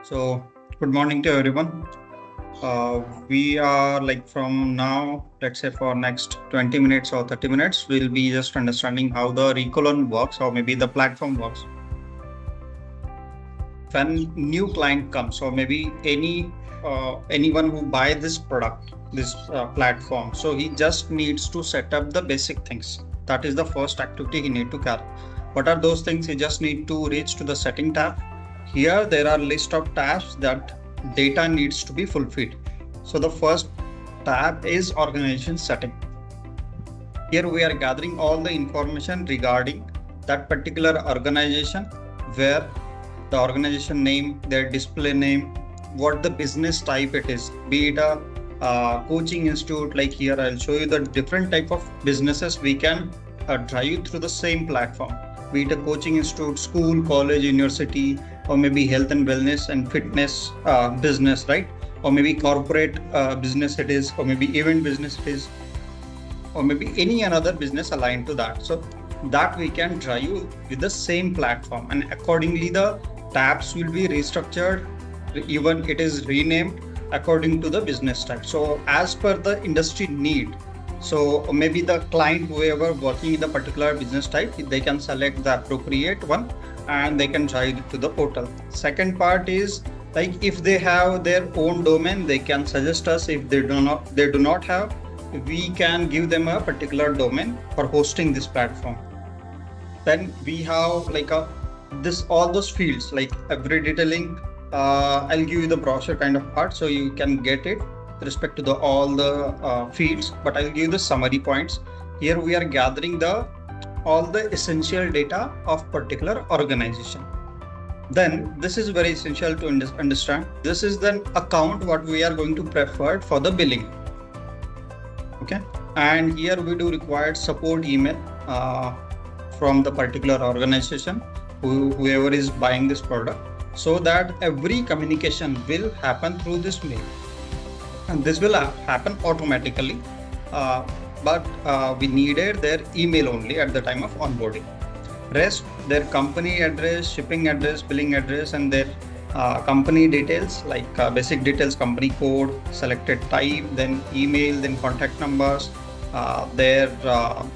So, good morning to everyone. We are from now, let's say for next 20 minutes or 30 minutes, we'll be just understanding how the Recolearn works or maybe the platform works. When new client comes or maybe anyone who buy this product, this platform, so he just needs to set up the basic things. That is the first activity he need to carry. What are those things? He just need to reach to the setting tab. Here there are list of tabs that data needs to be fulfilled. So the first tab is organization setting. Here we are gathering all the information regarding that particular organization, where the organization name, their display name, what the business type it is, be it a coaching institute. Like here I'll show you the different type of businesses we can drive through the same platform, be it a coaching institute, school, college, university, or maybe health and wellness and fitness business, right? Or maybe corporate business it is, or maybe event business it is, or maybe any another business aligned to that. So that we can drive with the same platform, and accordingly the tabs will be restructured, even it is renamed according to the business type. So as per the industry need, so maybe the client, whoever working in the particular business type, they can select the appropriate one and they can drive it to the portal. Second part is like if they have their own domain, they can suggest us. If they do not have, we can give them a particular domain for hosting this platform. Then we have all those fields, like every detailing. I'll give you the brochure kind of part so you can get it with respect to all the fields, but I'll give you the summary points. Here we are gathering all the essential data of particular organization. Then this is very essential to understand. This is the account what we are going to prefer for the billing. Okay, and here we do require support email from the particular organization, whoever is buying this product, so that every communication will happen through this mail, and this will happen automatically, but we needed their email only at the time of onboarding. Rest, their company address, shipping address, billing address, and their company details, like basic details, company code, selected type, then email, then contact numbers, the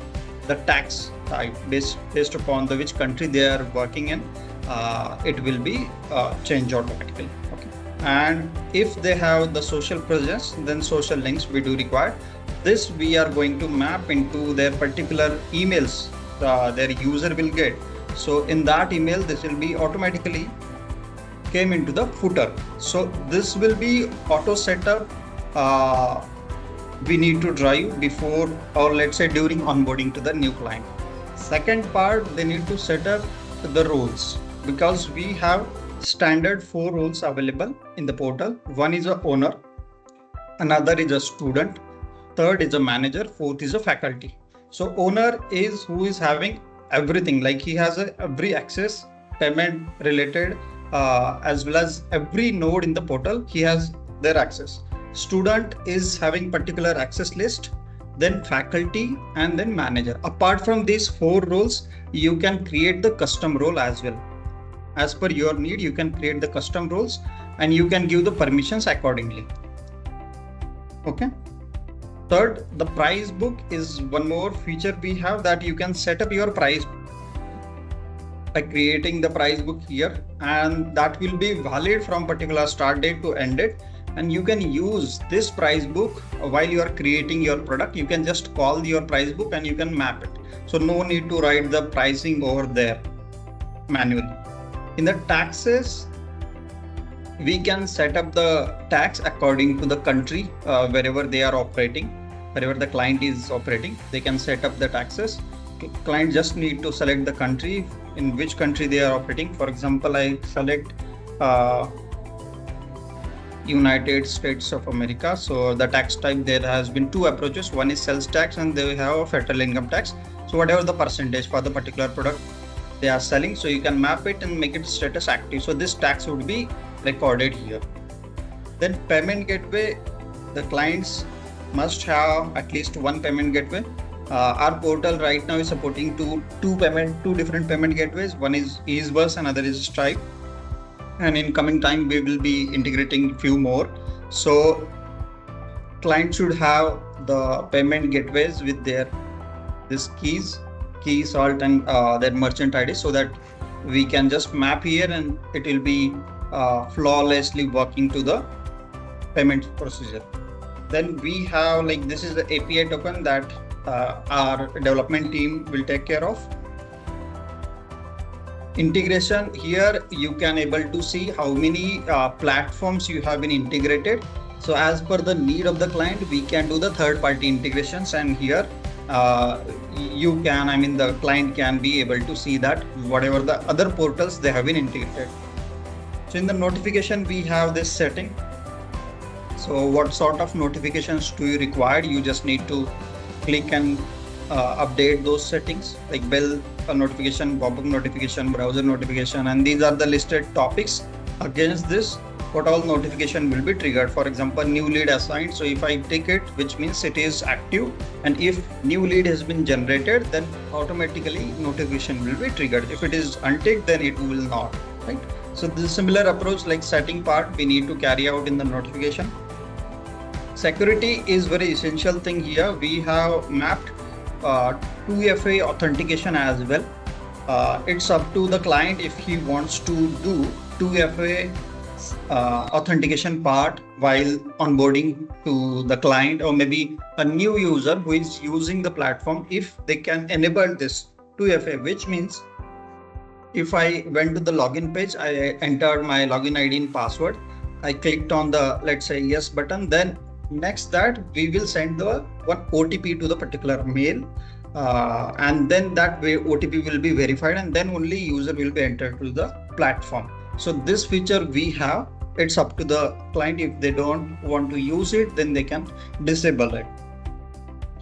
tax type based upon which country they are working in, it will be changed automatically. Okay, and if they have the social presence, then social links we do require. This we are going to map into their particular emails their user will get. So in that email, this will be automatically came into the footer. So this will be auto setup. We need to drive before, or let's say during onboarding to the new client. Second part, they need to set up the roles, because we have standard 4 roles available in the portal. One is a owner, another is a student, third is a manager, fourth is a faculty. So owner is who is having everything, like he has every access, payment related, as well as every node in the portal, he has their access. Student is having particular access list, then faculty, and then manager. Apart from these 4 roles, you can create the custom role as well. As per your need, you can create the custom roles and you can give the permissions accordingly. Okay. Third, the price book is one more feature we have, that you can set up your price by creating the price book here, and that will be valid from particular start date to end date. And you can use this price book while you are creating your product. You can just call your price book and you can map it. So no need to write the pricing over there manually. In the taxes, we can set up the tax according to the country wherever they are operating, wherever the client is operating, they can set up the taxes. Client just need to select the country, in which country they are operating. For example, I select United States of America. So the tax type, there has been 2 approaches. One is sales tax and they have a federal income tax. So whatever the percentage for the particular product they are selling, so you can map it and make it status active. So this tax would be recorded here. Then payment gateway, the clients must have at least one payment gateway. Our portal right now is supporting two different payment gateways. One is Easebus, another is Stripe. And in coming time, we will be integrating few more. So client should have the payment gateways with their this key, salt, and their merchant ID, so that we can just map here and it will be flawlessly working to the payment procedure. Then we have like this is the API token that our development team will take care of. Integration, here you can able to see how many platforms you have been integrated. So as per the need of the client, we can do the third party integrations, and here you can, I mean the client can be able to see that whatever the other portals they have been integrated. So in the notification we have this setting. So what sort of notifications do you require? You just need to click and update those settings, like bell notification, pop-up notification, browser notification, and these are the listed topics. Against this, what all notification will be triggered. For example, new lead assigned. So if I tick it, which means it is active, and if new lead has been generated, then automatically notification will be triggered. If it is unticked, then it will not, right? So this similar approach like setting part we need to carry out in the notification. Security is very essential thing here. We have mapped 2FA authentication as well. It's up to the client if he wants to do 2FA authentication part while onboarding to the client, or maybe a new user who is using the platform, if they can enable this 2FA, which means if I went to the login page, I entered my login ID and password, I clicked on the, let's say, yes button, then next that we will send the one OTP to the particular mail, and then that way OTP will be verified, and then only user will be entered to the platform. So this feature we have, it's up to the client. If they don't want to use it, then they can disable it.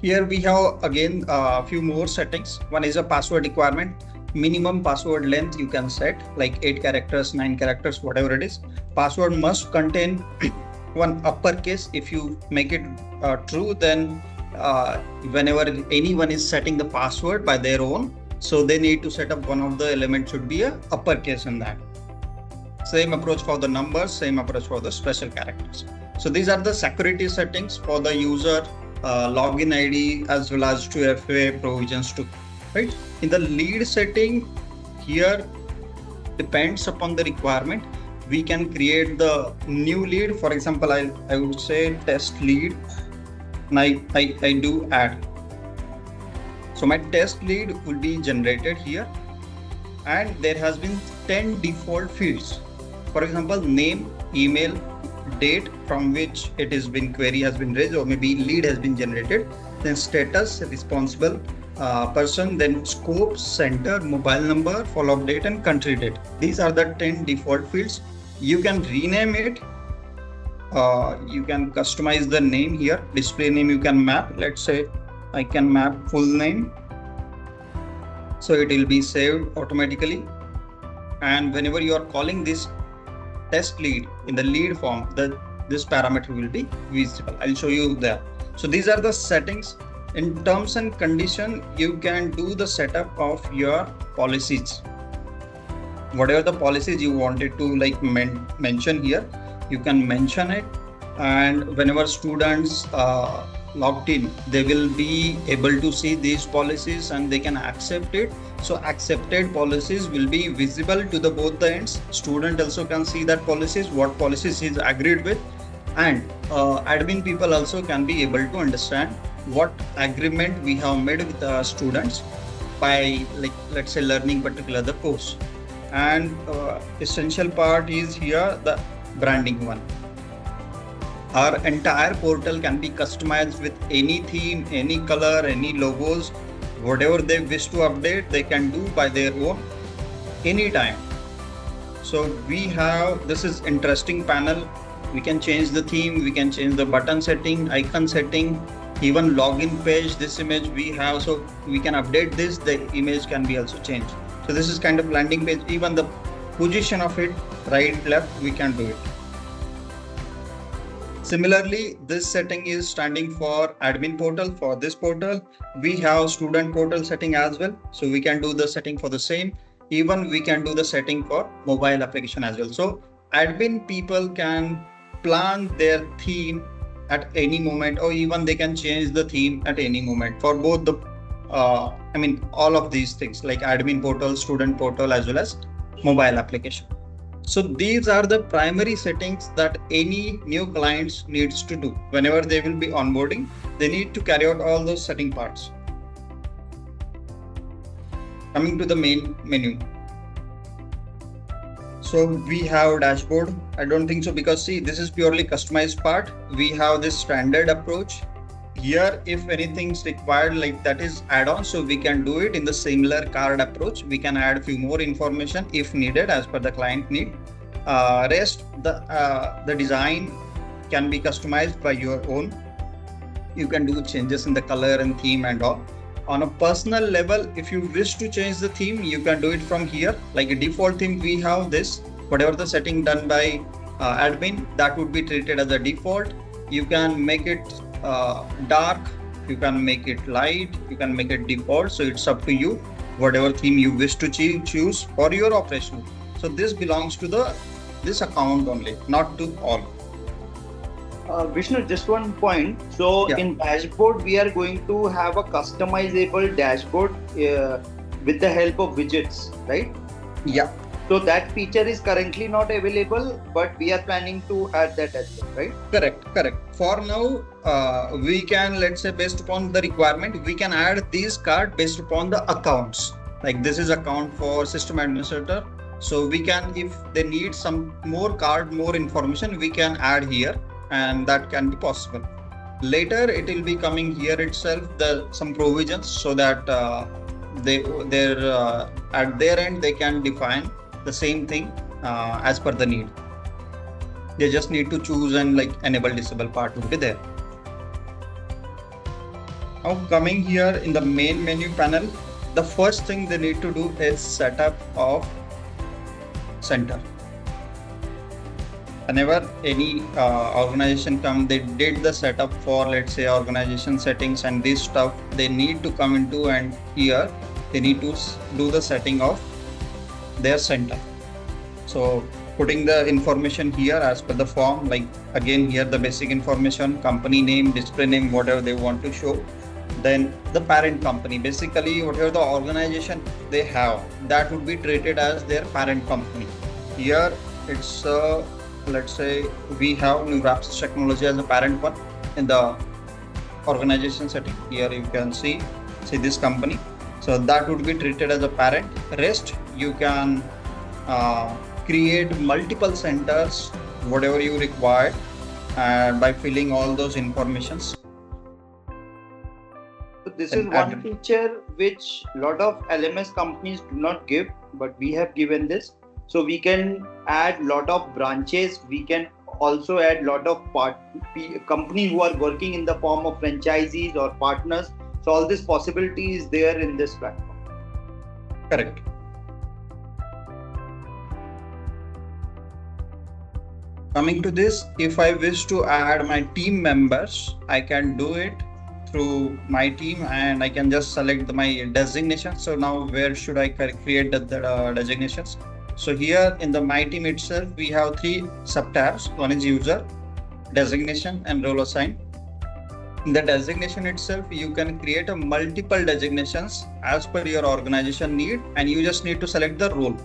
Here we have again a few more settings. One is a password requirement. Minimum password length you can set like 8 characters, 9 characters, whatever it is. Password must contain one uppercase. If you make it true, then whenever anyone is setting the password by their own, so they need to set up one of the elements should be a uppercase in that. Same approach for the numbers, same approach for the special characters. So these are the security settings for the user login ID as well as 2FA provisions too, right? In the lead setting, here depends upon the requirement. We can create the new lead. For example, I would say test lead, and I do add. So my test lead will be generated here, and there has been 10 default fields. For example, name, email, date from which it has been query has been raised, or maybe lead has been generated, then status, responsible person, then scope, center, mobile number, follow-up date, and country date. These are the 10 default fields. You can rename it. You can customize the name here. Display name you can map. Let's say I can map full name. So it will be saved automatically. And whenever you are calling this test lead in the lead form, this parameter will be visible. I'll show you there. So these are the settings. In terms and condition, you can do the setup of your policies. Whatever the policies you wanted to like mention here, you can mention it, and whenever students logged in, they will be able to see these policies and they can accept it. So accepted policies will be visible to the both the ends. Student also can see that policies, what policies is agreed with, and admin people also can be able to understand what agreement we have made with the students by, like, let's say learning particular the course. And essential part is here the branding one. Our entire portal can be customized with any theme, any color, any logos, whatever they wish to update, they can do by their own anytime. So we have, this is interesting panel. We can change the theme, we can change the button setting, icon setting, even login page. This image we have, so we can update this. The image can be also changed. So this is kind of landing page. Even the position of it, right, left, we can do it. Similarly, this setting is standing for admin portal. For this portal, we have student portal setting as well. So we can do the setting for the same. Even we can do the setting for mobile application as well. So admin people can plan their theme at any moment, or even they can change the theme at any moment for both the all of these things like admin portal, student portal, as well as mobile application. So these are the primary settings that any new clients needs to do whenever they will be onboarding. They need to carry out all those setting parts. Coming to the main menu. So we have dashboard. I don't think so, because see, this is purely customized part. We have this standard approach. Here, if anything's required, like that is add-on, so we can do it in the similar card approach. We can add few more information if needed as per the client need. Rest, the design can be customized by your own. You can do changes in the color and theme and all. On a personal level, if you wish to change the theme, you can do it from here. Like a default theme, we have this. Whatever the setting done by admin, that would be treated as a default. You can make it dark, you can make it light, you can make it default. So it's up to you, whatever theme you wish to choose for your operational. So this belongs to this account only, not to all. Vishnu, just one point. So in dashboard, we are going to have a customizable dashboard with the help of widgets, right? Yeah. So that feature is currently not available, but we are planning to add that as well, right? Correct. For now, we can, let's say, based upon the requirement, we can add these cards based upon the accounts. Like this is account for system administrator. So we can, if they need some more card, more information, we can add here, and that can be possible. Later, it will be coming here itself, some provisions, so that at their end, they can define the same thing as per the need. They just need to choose and like enable disable part will be there. Now coming here in the main menu panel, the first thing they need to do is setup of center. Whenever any organization come, they did the setup for, let's say, organization settings and this stuff, they need to come into, and here they need to do the setting of their center. So putting the information here as per the form, like again here the basic information, company name, display name, whatever they want to show. Then the parent company, basically whatever the organization they have, that would be treated as their parent company. Here it's let's say we have New Rapps Technology as a parent one in the organization setting. Here you can see this company. So that would be treated as a parent. Rest, you can create multiple centers, whatever you require, by filling all those informations. So this is one feature which a lot of LMS companies do not give, but we have given this. So we can add lot of branches. We can also add lot of companies who are working in the form of franchisees or partners. So all this possibility is there in this platform. Correct. Coming to this, if I wish to add my team members, I can do it through my team, and I can just select my designation. So now where should I create the designations? So here in the my team itself, we have 3 sub-tabs. One is user, designation, and role assign. In the designation itself, you can create a multiple designations as per your organization need, and you just need to select the role.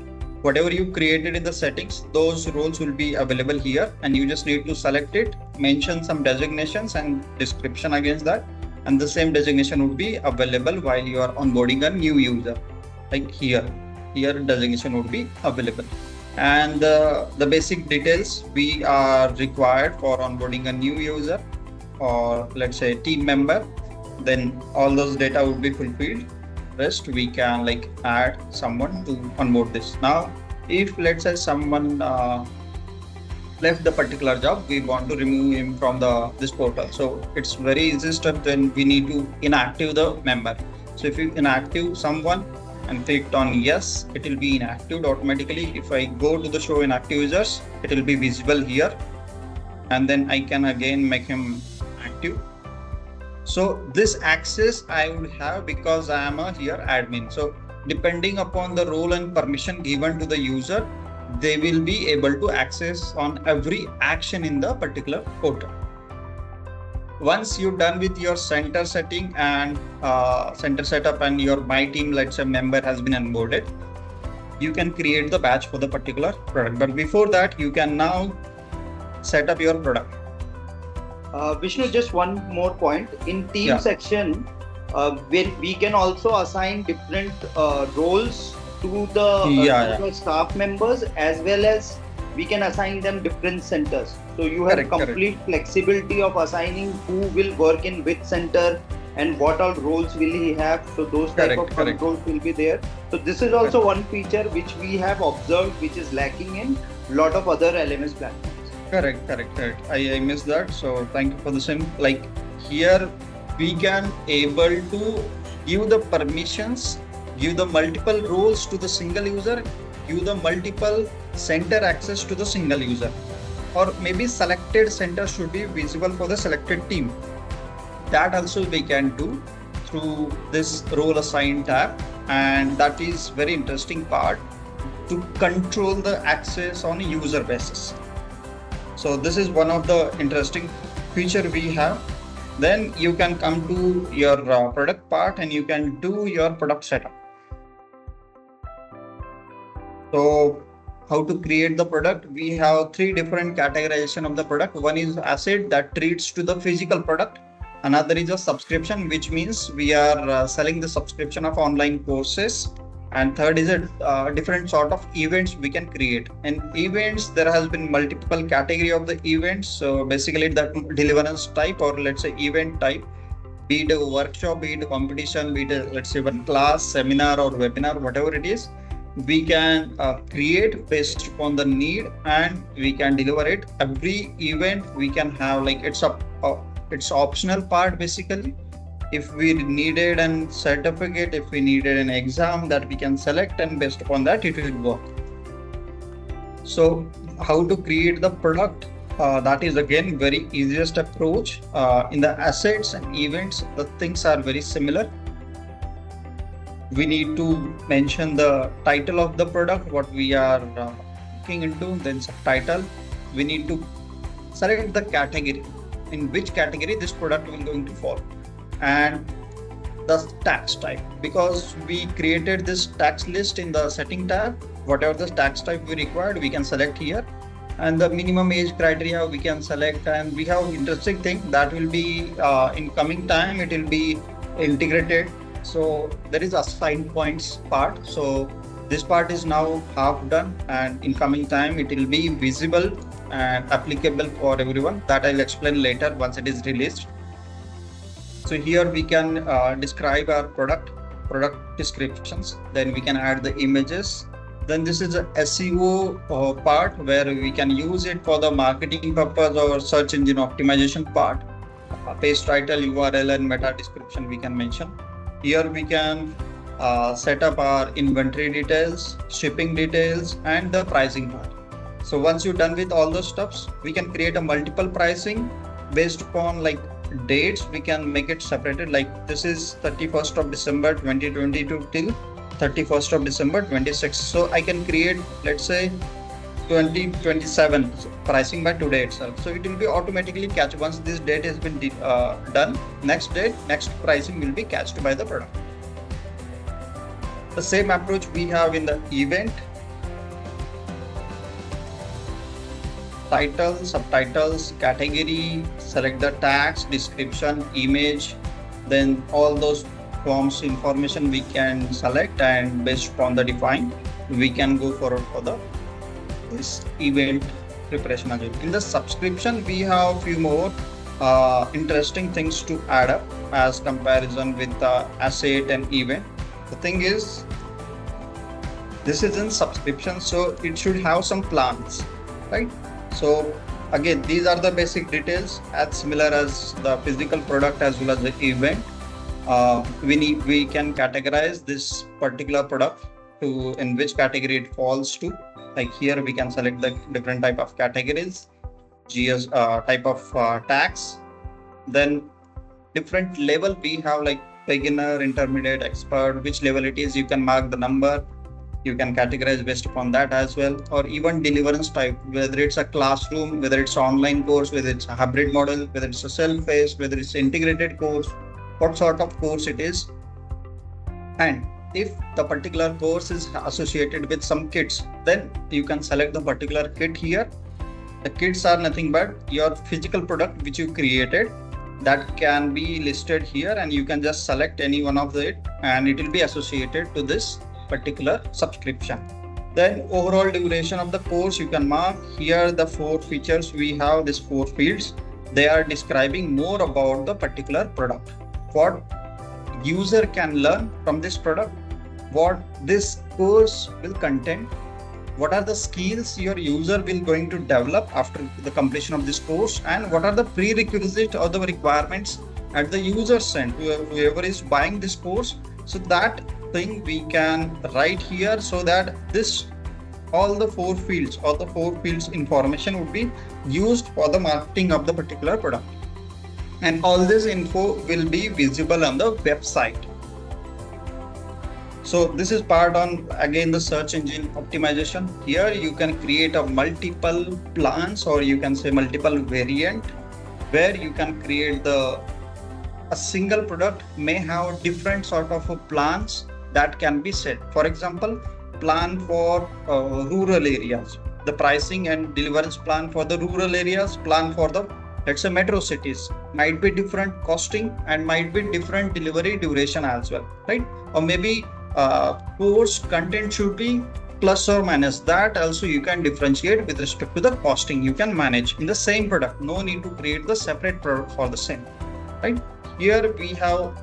Whatever you created in the settings, those roles will be available here, and you just need to select it, mention some designations and description against that, and the same designation would be available while you are onboarding a new user. Like here designation would be available, and the basic details we are required for onboarding a new user or let's say team member, then all those data would be fulfilled. Rest we can like add someone to onboard this. Now if let's say someone left the particular job, we want to remove him from this portal, so it's very easy step. Then we need to inactive the member. So if you inactive someone and clicked on yes, it will be inactive automatically. If I go to the show inactive users, it will be visible here, and then I can again make him active. So this access I would have because I am a here admin. So depending upon the role and permission given to the user, they will be able to access on every action in the particular portal. Once you're done with your center setting and center setup and your my team, let's say member has been onboarded, you can create the batch for the particular product. But before that, you can now set up your product. Vishnu, just one more point. In team Yeah. section, where we can also assign different roles to the staff members, as well as we can assign them different centers. So you have Correct. complete flexibility of assigning who will work in which center and what all roles will he have. So those type of controls will be there. So this is also one feature which we have observed, which is lacking in lot of other LMS platforms. Correct. I missed that. So thank you for the same. Like here, we can able to give the permissions, give the multiple roles to the single user, give the multiple center access to the single user, or maybe selected center should be visible for the selected team. That also we can do through this role assign tab, and that is very interesting part to control the access on a user basis. So this is one of the interesting feature we have. Then you can come to your product part and you can do your product setup. So how to create the product? We have three different categorization of the product. One is asset that treats to the physical product. Another is a subscription, which means we are selling the subscription of online courses. And third is a different sort of events we can create. And events, there has been multiple category of the events. So basically that deliverance type, or let's say event type, be it a workshop, be it a competition, be it a, let's say one class, seminar or webinar, whatever it is, we can create based upon the need, and we can deliver it. Every event we can have, like it's optional part basically. If we needed a certificate, if we needed an exam, that we can select, and based upon that it will work. So how to create the product? That is again very easiest approach. In the assets and events, the things are very similar. We need to mention the title of the product, what we are looking into, then subtitle. We need to select the category, in which category this product will going to fall, and the tax type, because we created this tax list in the setting tab. Whatever the tax type we required, we can select here, and the minimum age criteria we can select. And we have interesting thing that will be in coming time, it will be integrated. So there is assigned points part. So this part is now half done, and in coming time it will be visible and applicable for everyone. That I'll explain later once it is released. So here we can describe our product descriptions. Then we can add the images. Then this is a SEO part, where we can use it for the marketing purpose or search engine optimization part. Page title, URL, and meta description we can mention. Here we can set up our inventory details, shipping details, and the pricing part. So once you're done with all those stuffs, we can create a multiple pricing based upon like dates. We can make it separated, like this is 31st of December 2022 till 31st of December 26. So I can create, let's say 2027 pricing by today itself. So it will be automatically catch once this date has been done. Next pricing will be catched by the product. The same approach we have in the event. Title, subtitles, category, select the tax, description, image, then all those forms information we can select, and based on the define, we can go forward for this event preparation again. In the subscription, we have a few more interesting things to add up as comparison with asset and event. The thing is, this is in subscription, so it should have some plans, right? So again, these are the basic details, as similar as the physical product as well as the event. We can categorize this particular product to in which category it falls to. Like here we can select the different type of categories, GS type of tax, then different level we have, like beginner, intermediate, expert, which level it is, you can mark the number. You can categorize based upon that as well, or even deliverance type, whether it's a classroom, whether it's online course, whether it's a hybrid model, whether it's a self-paced, whether it's integrated course, what sort of course it is. And if the particular course is associated with some kits, then you can select the particular kit here. The kits are nothing but your physical product which you created, that can be listed here, and you can just select any one of it and it will be associated to this particular subscription. Then overall duration of the course you can mark here. The 4 features we have, these 4 fields, they are describing more about the particular product, what user can learn from this product, what this course will contain, what are the skills your user will going to develop after the completion of this course, and what are the prerequisites or the requirements at the user's end, whoever is buying this course. So that thing we can write here, so that this all the 4 fields information would be used for the marketing of the particular product, and all this info will be visible on the website. So this is part on, again, the search engine optimization. Here you can create a multiple plans, or you can say multiple variant, where you can create a single product may have different sort of plans that can be set. For example, plan for rural areas, the pricing and deliverance plan for the rural areas, plan for the, let's say, metro cities, might be different costing and might be different delivery duration as well, right? Or maybe course content should be plus or minus. That also you can differentiate with respect to the costing. You can manage in the same product. No need to create the separate product for the same, right? Here we have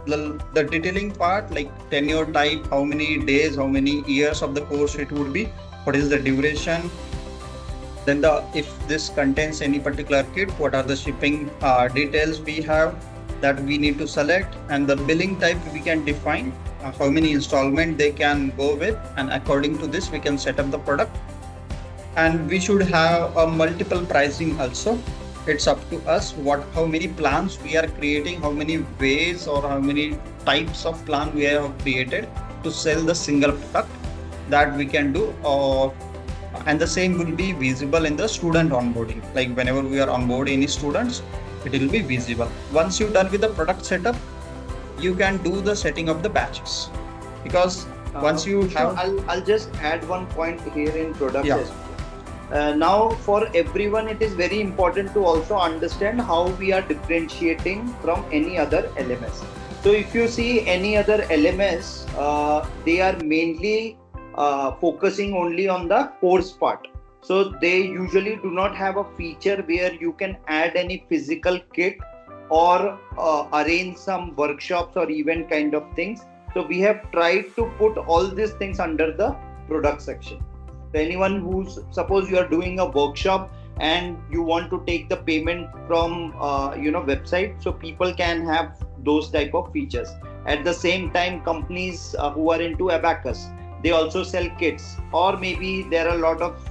the detailing part, like tenure type, how many days, how many years of the course it would be, what is the duration. Then if this contains any particular kit, what are the shipping details we have that we need to select, and the billing type we can define, how many installment they can go with, and according to this we can set up the product. And we should have a multiple pricing also. It's up to us how many plans we are creating, how many ways or how many types of plan we have created to sell the single product, that we can do. And the same will be visible in the student onboarding, like whenever we are onboard any students, it will be visible. Once you're done with the product setup, you can do the setting of the batches, because once you have, I'll just add one point here in product. Yeah. Now for everyone it is very important to also understand how we are differentiating from any other LMS. So if you see any other LMS, they are mainly focusing only on the course part. So they usually do not have a feature where you can add any physical kit or arrange some workshops or event kind of things. So we have tried to put all these things under the product section. So anyone who's, suppose you are doing a workshop and you want to take the payment from website, so people can have those type of features. At the same time, companies who are into abacus, they also sell kits, or maybe there are a lot of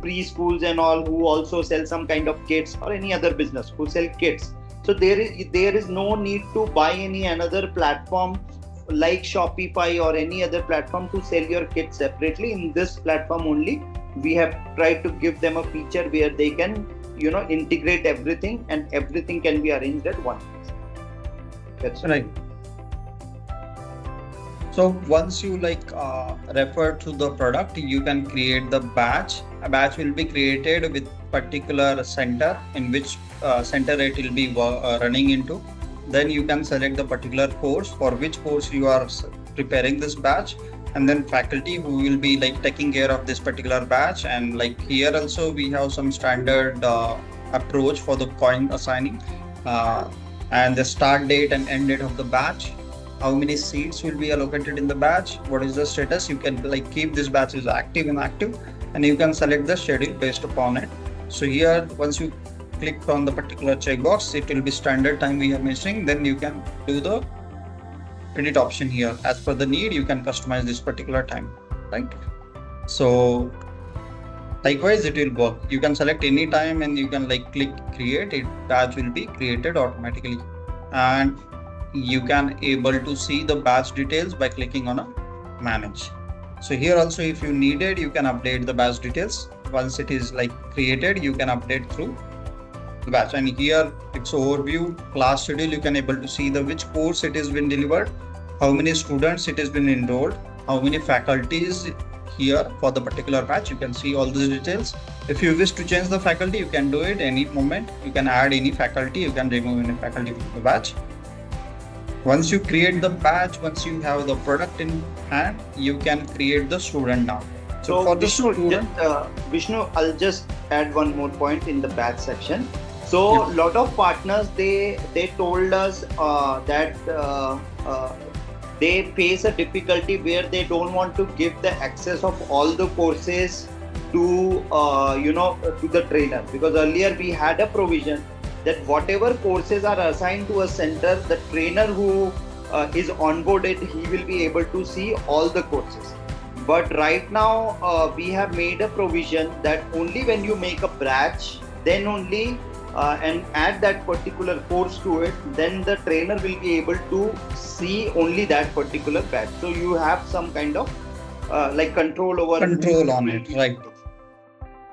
preschools and all who also sell some kind of kits, or any other business who sell kits. So there is no need to buy any another platform like Shopify or any other platform to sell your kit separately. In this platform only, we have tried to give them a feature where they can integrate everything, and everything can be arranged at one place. That's right. So once you refer to the product, you can create the batch. A batch will be created with particular center, in which center it will be running into. Then you can select the particular course, for which course you are preparing this batch, and then faculty who will be taking care of this particular batch. And here also we have some standard approach for the coin assigning, and the start date and end date of the batch, how many seats will be allocated in the batch, what is the status. You can keep this batch is active, inactive, and you can select the schedule based upon it. So here, once you click on the particular checkbox, it will be standard time we are mentioning. Then you can do the edit option here. As per the need, you can customize this particular time, right? So likewise, it will work. You can select any time and you can click create. It batch will be created automatically, and you can able to see the batch details by clicking on a manage. So here also, if you needed, you can update the batch details. Once it is like created, you can update through the batch. And here it's overview, class schedule. You can able to see the which course it has been delivered, how many students it has been enrolled, how many faculties here for the particular batch. You can see all these details. If you wish to change the faculty, you can do it any moment. You can add any faculty, you can remove any faculty from the batch. Once you create the batch, once you have the product in hand, you can create the student now. So for the Vishnu, student, Vishnu, I'll just add one more point in the batch section. So Yeah. lot of partners they told us that they face a difficulty where they don't want to give the access of all the courses to to the trainer, because earlier we had a provision that whatever courses are assigned to a center, the trainer who is onboarded, he will be able to see all the courses. But right now we have made a provision that only when you make a batch, then only and add that particular course to it, then the trainer will be able to see only that particular batch. So you have some kind of like control over control on it, right?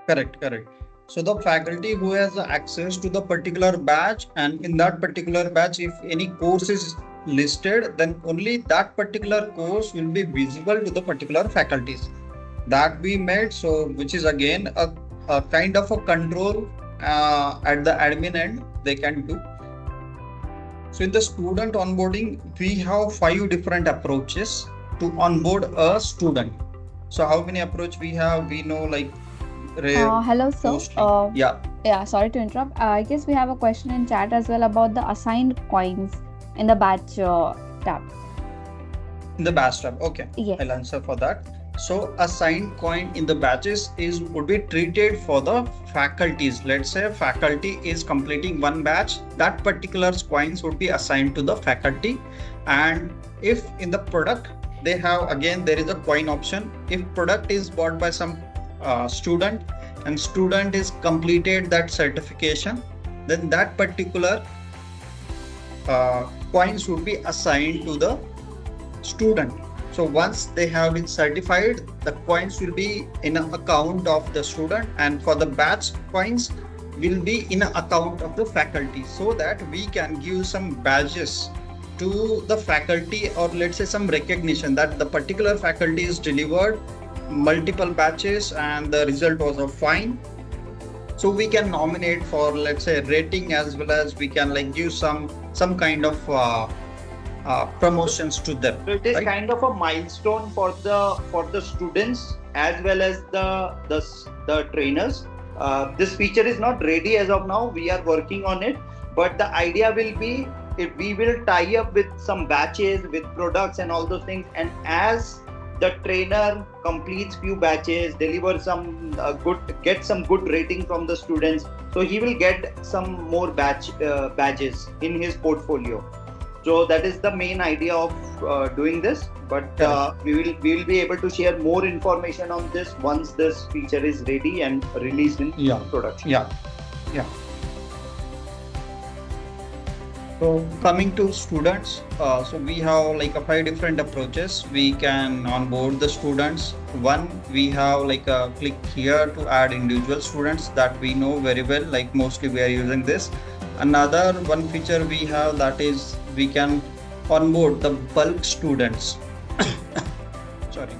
Correct. So the faculty who has access to the particular batch, and in that particular batch, if any course is listed, then only that particular course will be visible to the particular faculties that we made. So which is again a kind of a control at the admin end they can do. So in the student onboarding, we have 5 different approaches to onboard a student. So how many approach we have? We know like Hello, sir. mostly. Yeah, sorry to interrupt. I guess we have a question in chat as well about the assigned coins in the batch tab. In the batch tab. Okay, Yes. I'll answer for that. So assigned coin in the batches would be treated for the faculties. Let's say faculty is completing one batch, that particular coins would be assigned to the faculty. And if in the product they have, again there is a coin option. If product is bought by some student and student is completed that certification, then that particular coins would be assigned to the student. So once they have been certified, the coins will be in an account of the student, and for the batch coins will be in an account of the faculty, so that we can give some badges to the faculty, or let's say some recognition that the particular faculty is delivered multiple batches and the result was a fine. So we can nominate for, let's say, rating, as well as we can like give some kind of promotions to them. So it is right? kind of a milestone for the students as well as the trainers. This feature is not ready as of now. We are working on it, but the idea will be, if we will tie up with some batches, with products and all those things, and as the trainer completes few batches, delivers some get some good rating from the students, so he will get some more badges in his portfolio. So that is the main idea of doing this. But we will be able to share more information on this once this feature is ready and released in production. Yeah. So coming to students, so we have like 5 different approaches. We can onboard the students. One, we have like a click here to add individual students that we know very well, like mostly we are using this. Another one feature we have, that is we can onboard the bulk students. Sorry.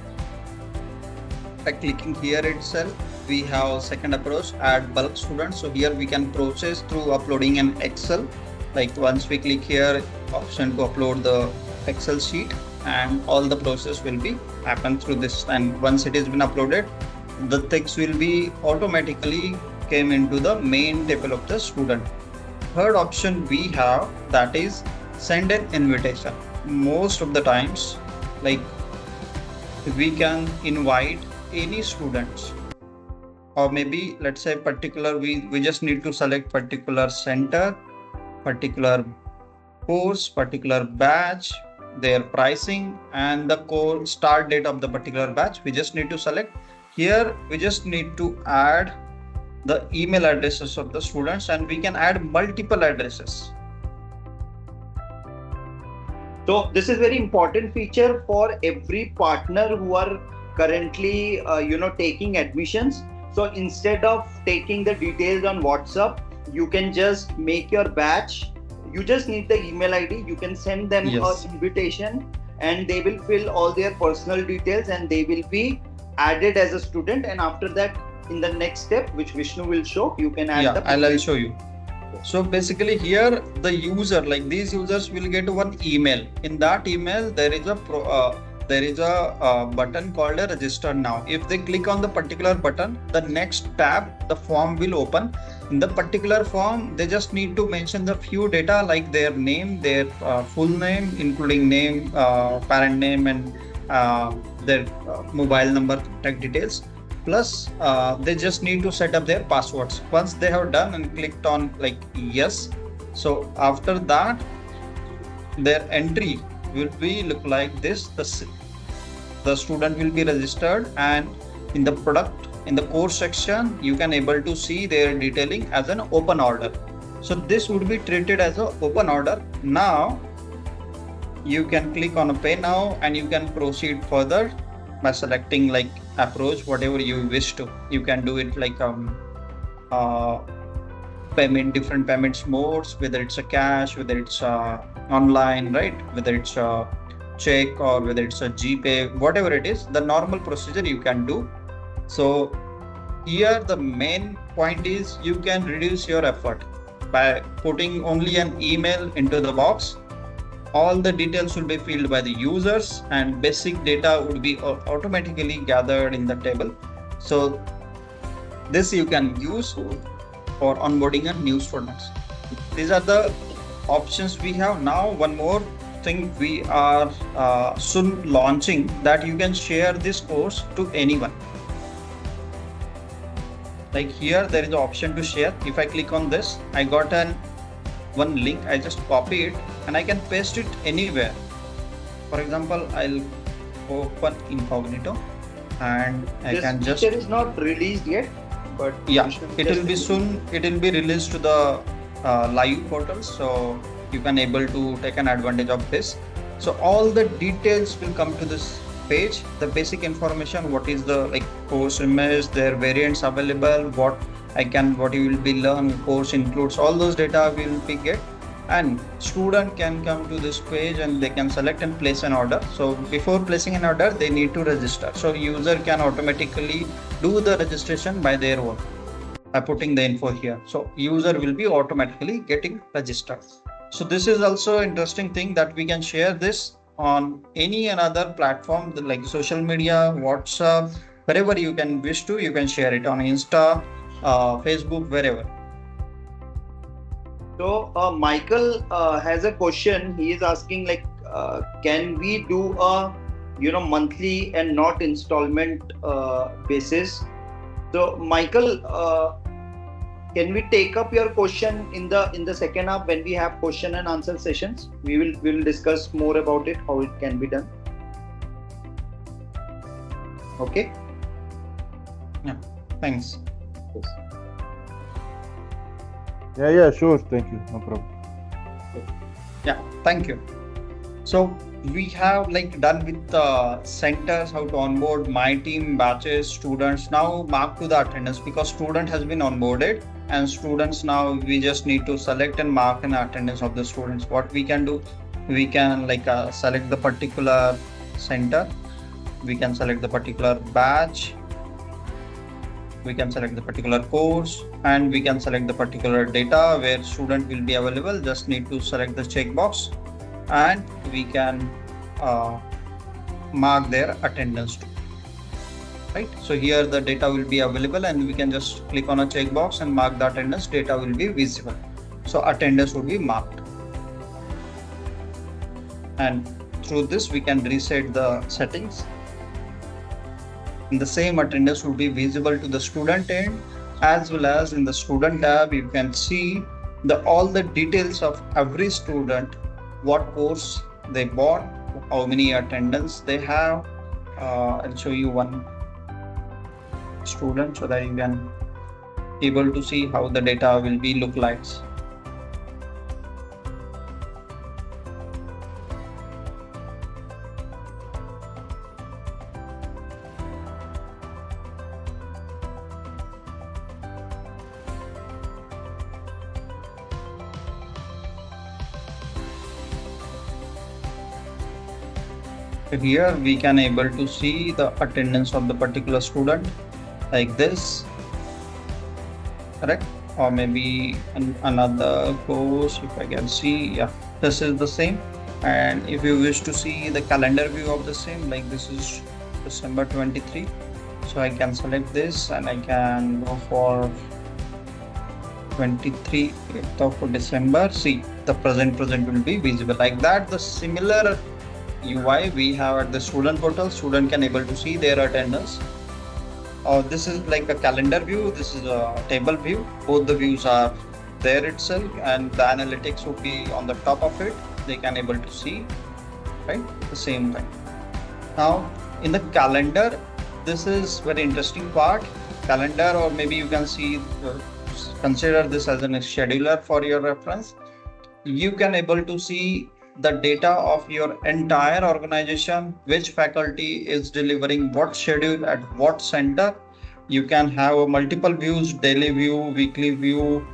By clicking here itself, we have second approach, add bulk students. So here we can process through uploading an Excel. Like once we click here, option to upload the Excel sheet, and all the process will be happen through this. And once it has been uploaded, the text will be automatically came into the main table of the student. Third option we have, that is send an invitation. Most of the times, like we can invite any students, or maybe let's say particular, we just need to select particular center, particular course, particular batch, their pricing, and the course start date of the particular batch. We just need to select. Here we just need to add the email addresses of the students, and we can add multiple addresses. So this is very important feature for every partner who are currently taking admissions. So instead of taking the details on WhatsApp, you can just make your batch. You just need the email ID. You can send them a Yes. invitation, and they will fill all their personal details, and they will be added as a student. And after that, in the next step, which Vishnu will show, you can add Yeah, the I'll payment. show you. So basically here the user, like these users will get one email. In that email there is a button called a register now. If they click on the particular button, the next tab, the form will open. In the particular form, they just need to mention the few data like their name, their full name, including name, parent name, and their mobile number, contact details. Plus they just need to set up their passwords. Once they have done and clicked on like yes, so after that their entry will be look like this. The student will be registered, and in the product, in the course section, you can able to see their detailing as an open order. So this would be treated as an open order. Now you can click on a pay now, and you can proceed further by selecting like approach whatever you wish to. You can do it like uh, payment, different payments modes, whether it's a cash, whether it's online, right, whether it's a check or whether it's a GPay, whatever it is, the normal procedure you can do. So here the main point is you can reduce your effort by putting only an email into the box. All the details will be filled by the users, and basic data would be automatically gathered in the table. So this you can use for onboarding a new students. These are the options we have. Now one more thing we are soon launching, that you can share this course to anyone. Like here there is an option to share. If I click on this, I got one link. I just copy it and I can paste it anywhere. For example, I'll open incognito and I This can just, feature is not released yet, but yeah, Vishnu it just will be released. soon. It will be released to the live portal, so you can able to take an advantage of this. So all the details will come to this page. The basic information, what is the like course image, their variants available, what you will be learn, course includes, all those data will be get, and student can come to this page and they can select and place an order. So before placing an order, they need to register. So user can automatically do the registration by their own by putting the info here. So user will be automatically getting registered. So this is also interesting thing that we can share this on any another platform like social media, WhatsApp, wherever you can wish to, you can share it on Insta, Facebook, wherever. So Michael has a question. He is asking like, can we do a monthly and not installment basis? So Michael, can we take up your question in the second half when we have question and answer sessions? We will discuss more about it, how it can be done. Okay. Yeah. Thanks. Yes. Yeah, sure. Thank you. No problem. Yeah, thank you. So we have like done with the centers, how to onboard my team, batches, students. Now mark to the attendance, because student has been onboarded and students, now we just need to select and mark an attendance of the students. What we can do, we can like select the particular center, we can select the particular batch, we can select the particular course, and we can select the particular data where student will be available. Just need to select the checkbox and we can mark their attendance too, right? So here the data will be available and we can just click on a checkbox and mark the attendance. Data will be visible, so attendance will be marked, and through this we can reset the settings. And the same attendance will be visible to the student end, as well as in the student tab you can see all the details of every student, what course they bought, how many attendance they have. I'll show you one student so that you can able to see how the data will be look like. Here we can able to see the attendance of the particular student like this, correct? Or maybe another course, if I can see, yeah, this is the same. And if you wish to see the calendar view of the same, like this is December 23, so I can select this and I can go for 23th of December. See, the present will be visible like that. The similar UI we have at the student portal. Student can able to see their attendance. This is like a calendar view. This is a table view. Both the views are there itself, and the analytics would be on the top of it. They can able to see, right, the same thing. Now in the calendar, this is very interesting part. Calendar, or maybe you can see, consider this as a scheduler for your reference. You can able to see the data of your entire organization, which faculty is delivering what schedule at what center. You can have multiple views, daily view, weekly view,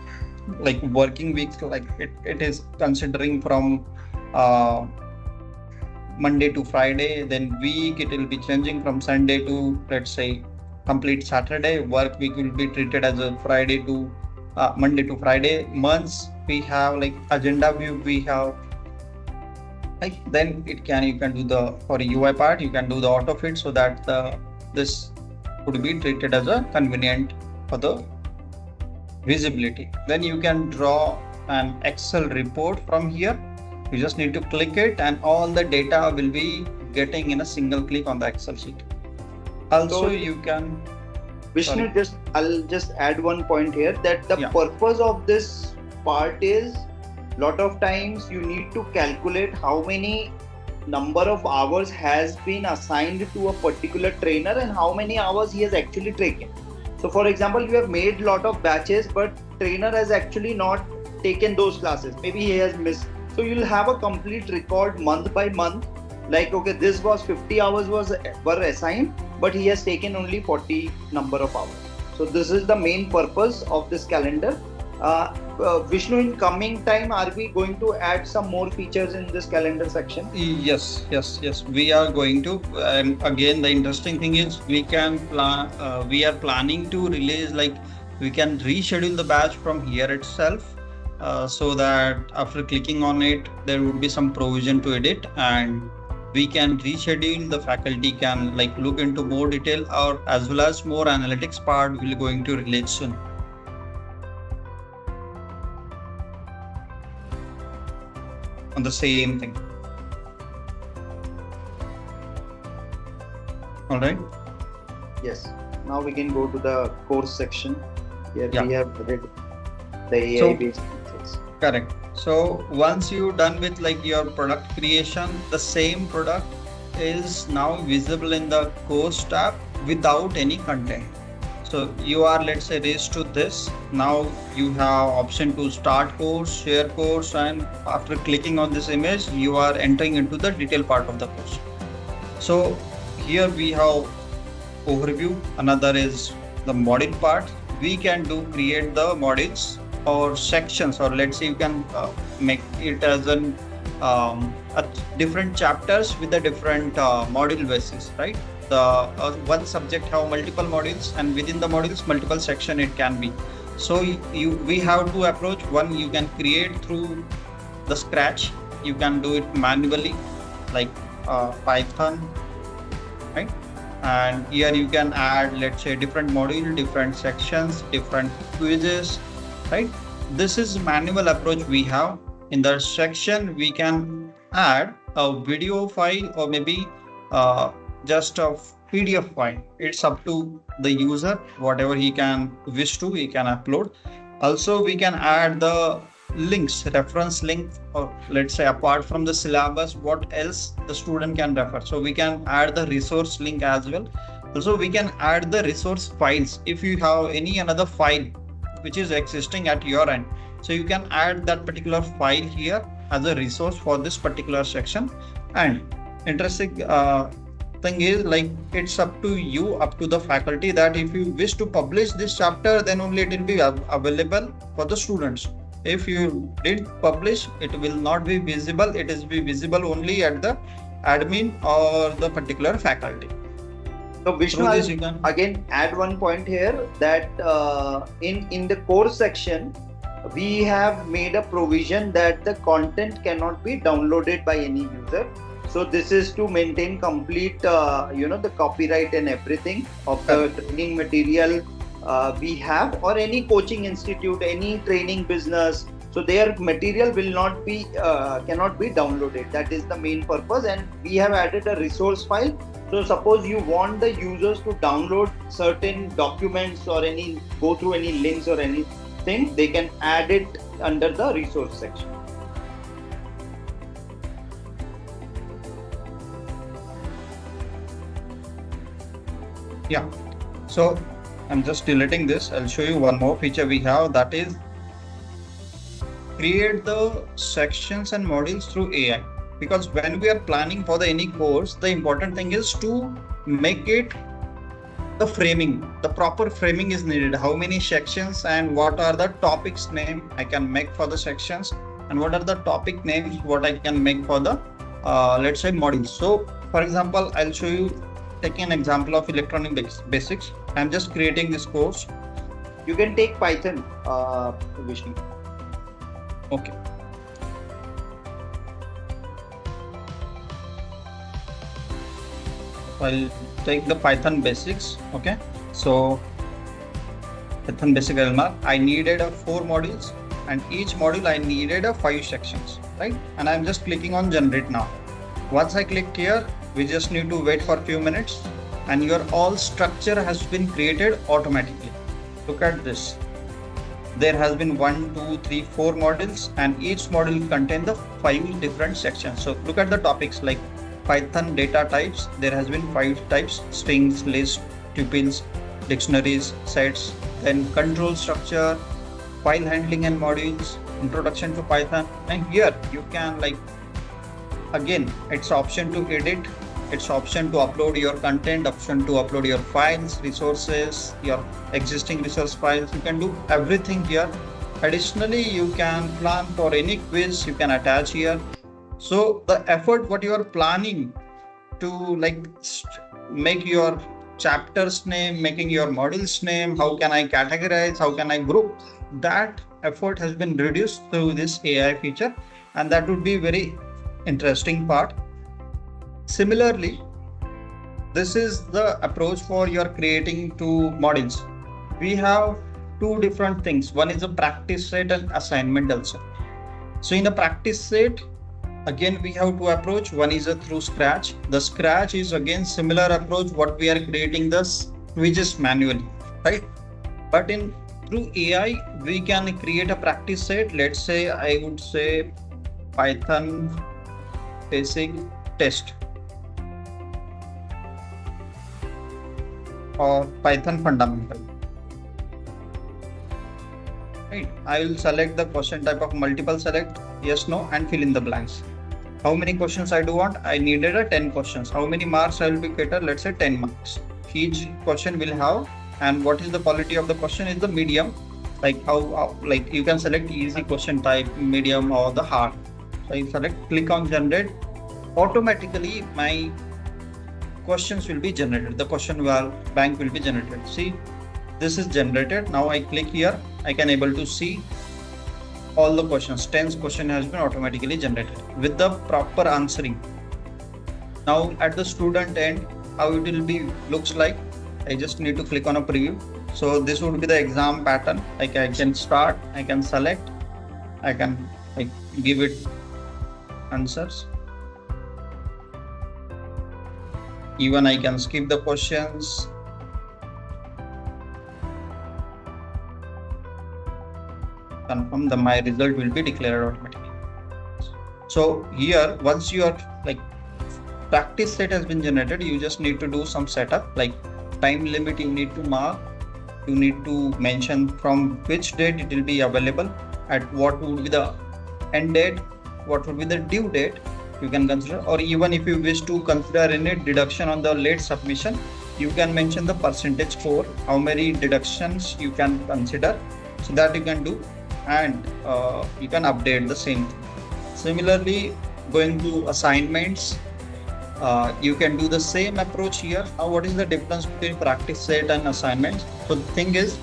like working weeks, like it is considering from uh, Monday to Friday. Then week, it will be changing from Sunday to, let's say, complete Saturday. Work week will be treated as a Friday to Monday to Friday. Months, we have like agenda view, we have like, then you can do the, for UI part, you can do the auto fit, so that this could be treated as a convenient for the visibility. Then you can draw an Excel report from here. You just need to click it and all the data will be getting in a single click on the Excel sheet. Also, so you can, Vishnu, I'll just add one point here, that the purpose of this part is, lot of times you need to calculate how many number of hours has been assigned to a particular trainer and how many hours he has actually taken. So for example, you have made lot of batches, but trainer has actually not taken those classes. Maybe he has missed. So you'll have a complete record month by month. Like, okay, this was 50 hours were assigned, but he has taken only 40 number of hours. So this is the main purpose of this calendar. Vishnu, in coming time, are we going to add some more features in this calendar section? Yes. We are going to. Again, the interesting thing is we can plan. We are planning to release, like, we can reschedule the batch from here itself, so that after clicking on it, there would be some provision to edit, and we can reschedule. The faculty can like look into more detail, or as well as more analytics part will going to release soon. On the same thing. All right. Yes. Now we can go to the course section. Here we have read the AI based methods. Correct. So once you're done with like your product creation, the same product is now visible in the course tab without any content. So you are, let's say, raised to this. Now you have option to start course, share course, and after clicking on this image, you are entering into the detail part of the course. So here we have overview. Another is the module part. We can create the modules or sections, or let's say you can make it as an different chapters with the different module basis, right? The one subject have multiple modules, and within the modules multiple section it can be. So we have to approach. One, you can create through the scratch. You can do it manually, like Python, right? And here you can add, let's say, different module, different sections, different quizzes, right? This is manual approach we have. In the section, we can add a video file, or maybe just a PDF file. It's up to the user, whatever he can wish to, he can upload. Also, we can add the links, reference link, or let's say apart from the syllabus, what else the student can refer. So we can add the resource link as well. Also, we can add the resource files. If you have any another file which is existing at your end, so you can add that particular file here as a resource for this particular section. And interesting thing is, like, it's up to you, up to the faculty, that if you wish to publish this chapter, then only it will be available for the students. If you did publish, it will not be visible. It is be visible only at the admin or the particular faculty. So Vishnu, Through this I'll you can again add one point here that in the course section we have made a provision that the content cannot be downloaded by any user. So this is to maintain complete the copyright and everything of the training material we have, or any coaching institute, any training business. So their material will not be cannot be downloaded. That is the main purpose, and we have added a resource file. So suppose you want the users to download certain documents or any go through any links or anything, they can add it under the resource section. Yeah. So I'm just deleting this. I'll show you one more feature we have, that is create the sections and modules through AI. Because when we are planning for any course, the important thing is to make it the framing. The proper framing is needed. How many sections and what are the topics name I can make for the sections, and what are the topic names what I can make for the let's say modules. So for example, I'll show you, taking an example of electronic basics. I'm just creating this course. You can take Python, Vishnu. Okay. I'll take the Python basics. Okay. So Python basic mark. I needed 4 modules, and each module I needed 5 sections, right? And I'm just clicking on generate now. Once I click here, we just need to wait for a few minutes, and your all structure has been created automatically. Look at this. There has been 1, 2, 3, 4 modules, and each module contains the 5 different sections. So look at the topics like Python data types. There has been 5 types: strings, lists, tuples, dictionaries, sets. Then control structure, file handling and modules, introduction to Python. And here you can again, it's option to edit, it's option to upload your content, option to upload your files, resources, your existing resource files. You can do everything here. Additionally, you can plan for any quiz, you can attach here. So the effort what you are planning to make your chapters name, making your modules name, how can I categorize, how can I group, that effort has been reduced through this AI feature, and that would be very interesting part. Similarly, this is the approach for your creating 2 modules. We have 2 different things. One is a practice set and assignment also. So in the practice set, again we have 2 approach. One is through Scratch. The Scratch is again similar approach what we are creating this quizzes manually, right? But through AI we can create a practice set. Let's say I would say Python basic test or Python fundamental. Right. I will select the question type of multiple select, yes, no, and fill in the blanks. How many questions I do want? I needed 10 questions. How many marks I will be getting? Let's say 10 marks. Each question will have, and what is the quality of the question is the medium. How you can select easy question type, medium, or the hard. So I select, click on generate. Automatically my questions will be generated. The question bank will be generated. See, this is generated. Now I click here. I can able to see all the questions. 10th question has been automatically generated with the proper answering. Now at the student end, how it will be looks like. I just need to click on a preview. So this would be the exam pattern. I can start. I can select. I can give it answers. Even I can skip the questions. Confirm my result will be declared automatically. So here, once your practice set has been generated, you just need to do some setup, time limit you need to mark. You need to mention from which date it will be available, at what would be the end date, what would be the due date you can consider, or even if you wish to consider any deduction on the late submission, you can mention the percentage score, how many deductions you can consider, so that you can do, and you can update the same. Similarly, going to assignments, You can do the same approach here. Now, what is the difference between practice set and assignments? So the thing is,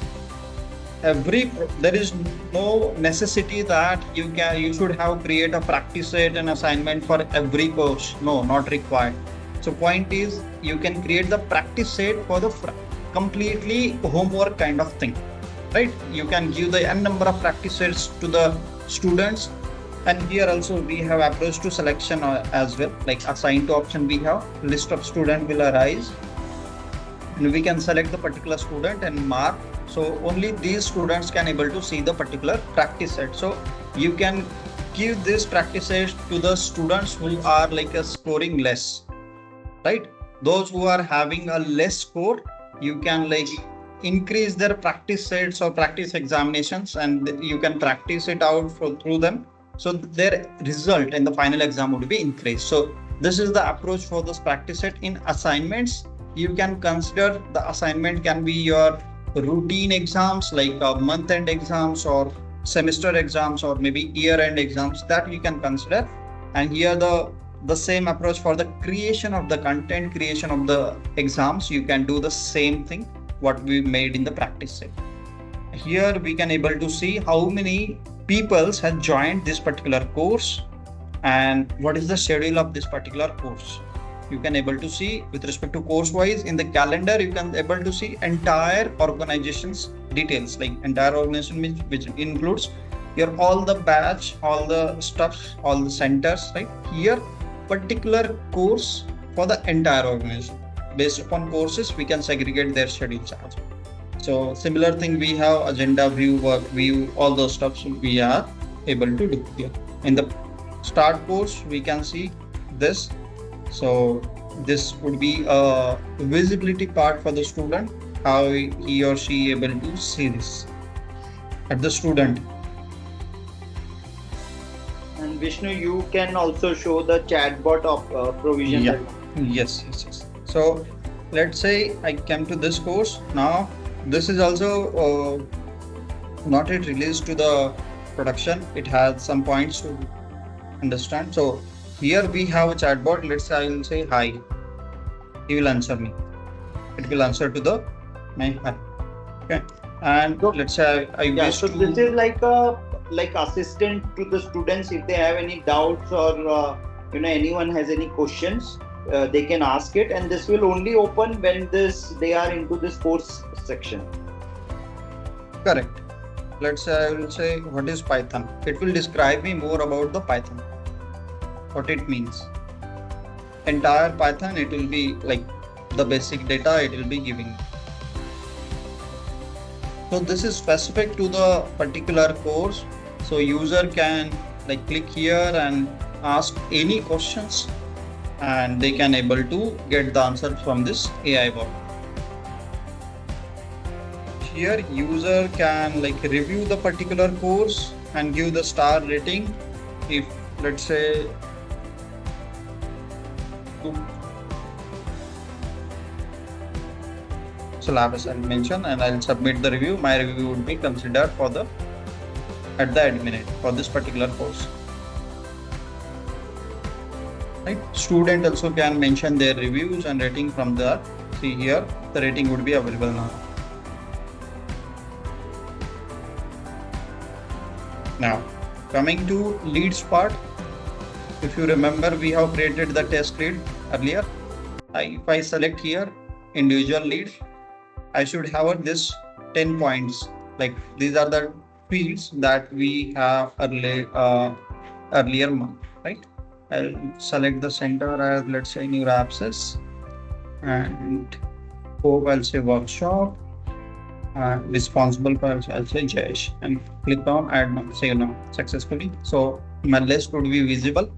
there is no necessity that you should have create a practice set and assignment for every course. No, not required. So point is, you can create the practice set for the completely homework kind of thing, right? You can give the n number of practice sets to the students. And here also we have approach to selection as well, like assign to option. We have list of student will arise, and we can select the particular student and mark. So only these students can able to see the particular practice set. So you can give this practice set to the students who are like a scoring less, right? Those who are having a less score, you can like increase their practice sets or practice examinations, and you can practice it out through them. So their result in the final exam would be increased. So this is the approach for this practice set. In assignments, you can consider the assignment can be your routine exams, like month-end exams or semester exams or maybe year-end exams, that you can consider. And here the same approach for the creation of the content, creation of the exams, you can do the same thing what we made in the practice set. Here we can able to see how many people have joined this particular course and what is the schedule of this particular course. You can able to see with respect to course wise in the calendar. You can able to see entire organization's details, like entire organization, which includes here all the batch, all the stuffs, all the centers, right? Here particular course for the entire organization. Based upon courses, we can segregate their schedules as well. So similar thing, we have agenda view, work view, all those stuffs we are able to do here. In the start course, we can see this. So this would be a visibility part for the student, how he or she able to see this at the student. And Vishnu, you can also show the chatbot of provision. Yeah. Yes. So let's say I came to this course. Now this is also not yet released to the production. It has some points to understand. So here we have a chatbot. Let's say I will say hi. He will answer me. It will answer to my hi. Okay. And So- let's say I wish So to. this is like a assistant to the students. If they have any doubts or anyone has any questions, they can ask it, and this will only open when they are into this course section. Correct. Let's say I will say what is Python. It will describe me more about the Python, what it means. Entire Python, it will be like the basic data it will be giving. So this is specific to the particular course. So user can like click here and ask any questions, and they can able to get the answer from this AI bot. Here user can like review the particular course and give the star rating. If let's say syllabus I'll mention and I'll submit the review. My review would be considered for the at the admin for this particular course. Right? Student also can mention their reviews and rating from there. See here, the rating would be available now. Now, coming to leads part. If you remember, we have created the test lead earlier. If I select here individual lead, I should have this 10 points. Like these are the fields that we have earlier month, right? I'll select the center as let's say new access, and scope I'll say workshop, and responsible person I'll say Jayesh, and click on add now, save now successfully. So my list would be visible.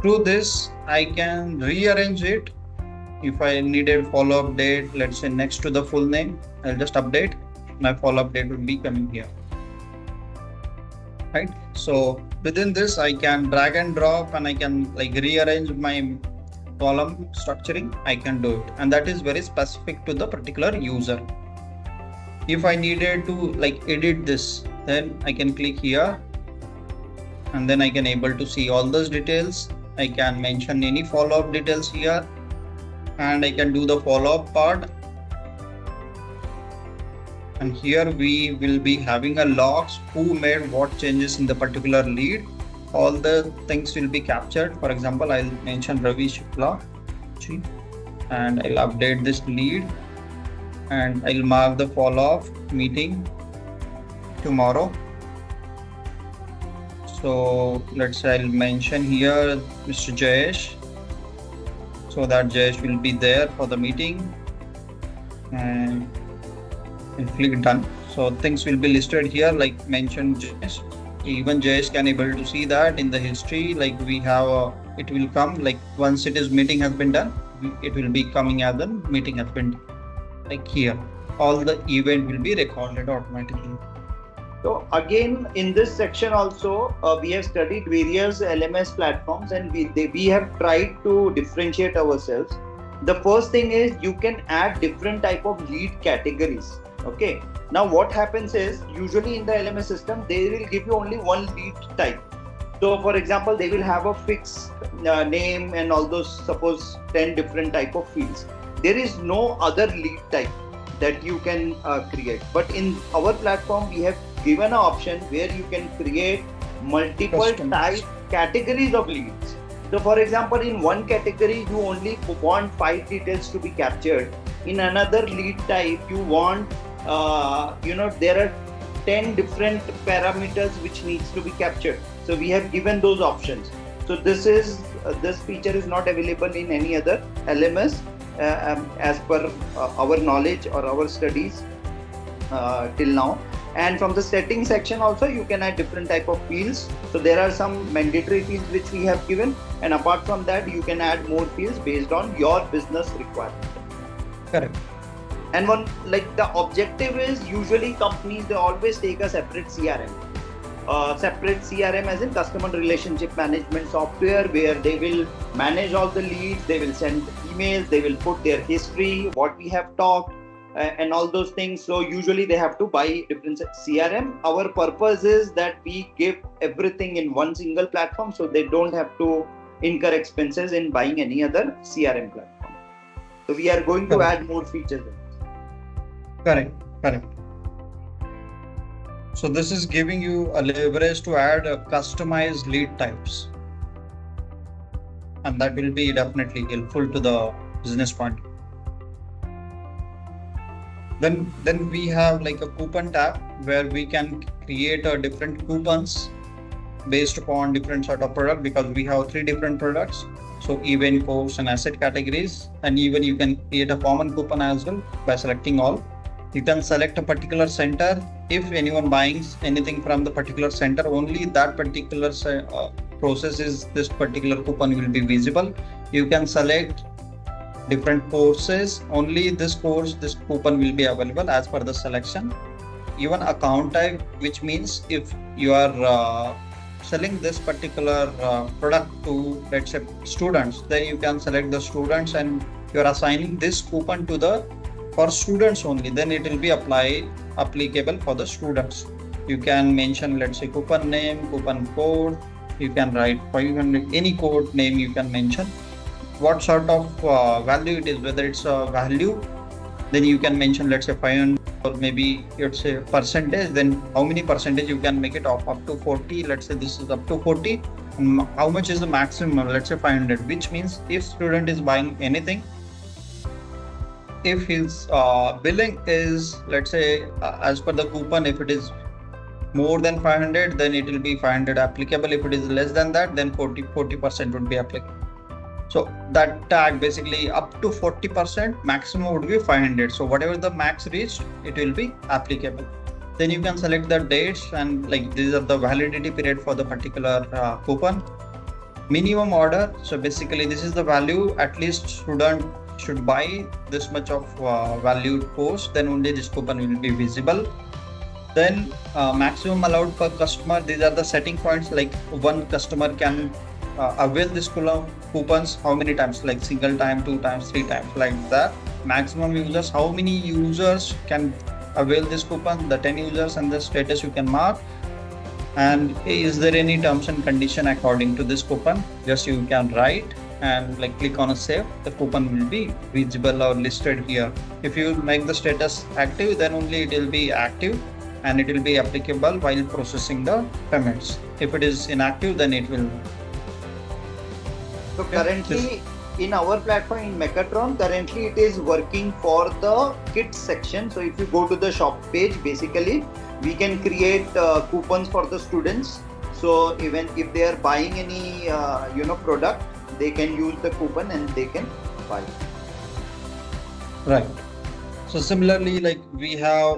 Through this, I can rearrange it. If I needed follow-up date, let's say next to the full name, I'll just update. My follow-up date will be coming here. Right? So within this, I can drag and drop, and I can like rearrange my column structuring. I can do it, and that is very specific to the particular user. If I needed to like edit this, then I can click here, and then I can able to see all those details. I can mention any follow-up details here, and I can do the follow-up part. And here we will be having a logs who made what changes in the particular lead. All the things will be captured. For example, I'll mention Ravi Shukla and I'll update this lead and I'll mark the follow-up meeting tomorrow. So let's say I'll mention here Mr. Jayesh, so that Jayesh will be there for the meeting, and click done. So things will be listed here, like mentioned Jayesh. Even Jayesh can able to see that in the history, like we have it will come like once it is meeting has been done, it will be coming as a meeting has been done. Like here, all the event will be recorded automatically. So again, in this section also, we have studied various LMS platforms, and we have tried to differentiate ourselves. The first thing is you can add different type of lead categories. Okay. Now what happens is usually in the LMS system they will give you only one lead type. So for example, they will have a fixed name and all those, suppose 10 different type of fields. There is no other lead type that you can create. But in our platform, we have given an option where you can create multiple type categories of leads. So for example, in one category, you only want 5 details to be captured. In another lead type, you want, there are 10 different parameters which needs to be captured. So we have given those options. So this feature is not available in any other LMS as per our knowledge or our studies till now. And from the settings section also, you can add different type of fields. So there are some mandatory fields which we have given, and apart from that, you can add more fields based on your business requirement. Correct. And one, like, the objective is usually companies, they always take a separate CRM. Separate CRM as in customer relationship management software, where they will manage all the leads, they will send emails, they will put their history, what we have talked, and all those things. So usually they have to buy different CRM. Our purpose is that we give everything in one single platform, so they don't have to incur expenses in buying any other CRM platform. So we are going to add more features. Correct. So this is giving you a leverage to add customized lead types, and that will be definitely helpful to the business point. Then we have like a coupon tab where we can create different coupons based upon different sort of product, because we have 3 different products. So event, course, and asset categories, and even you can create a common coupon as well by selecting all. You can select a particular center. If anyone buying anything from the particular center, only that particular process is this particular coupon will be visible. You can select different courses, only this course, this coupon will be available as per the selection. Even account type, which means if you are selling this particular product to, let's say, students, then you can select the students and you are assigning this coupon to the for students only, then it will be applicable for the students. You can mention, let's say, coupon name, coupon code, you can write 500, any code name you can mention, what sort of value it is, whether it's a value, then you can mention, let's say 500, or maybe let's say percentage, then how many percentage you can make it up to 40, let's say this is up to 40, how much is the maximum, let's say 500, which means if student is buying anything, if his billing is, let's say, as per the coupon, if it is more than 500, then it will be 500 applicable. If it is less than that, then 40% would be applicable. So that tag basically up to 40%, maximum would be 500. So whatever the max reached, it will be applicable. Then you can select the dates, and like these are the validity period for the particular coupon. Minimum order. So basically this is the value, at least student should buy this much of valued course, then only this coupon will be visible. Then maximum allowed per customer. These are the setting points, like one customer can avail this coupons how many times, like single time, 2 times, 3 times, like that. Maximum users, how many users can avail this coupon, the 10 users, and the status you can mark. And is there any terms and condition according to this coupon? Just you can write and like click on a save. The coupon will be visible or listed here. If you make the status active, then only it will be active and it will be applicable while processing the payments. If it is inactive, then it will. So currently in our platform in Mechaton, currently it is working for the kids section. So if you go to the shop page, basically we can create coupons for the students. So even if they are buying any product, they can use the coupon and they can buy. Right. So similarly, like we have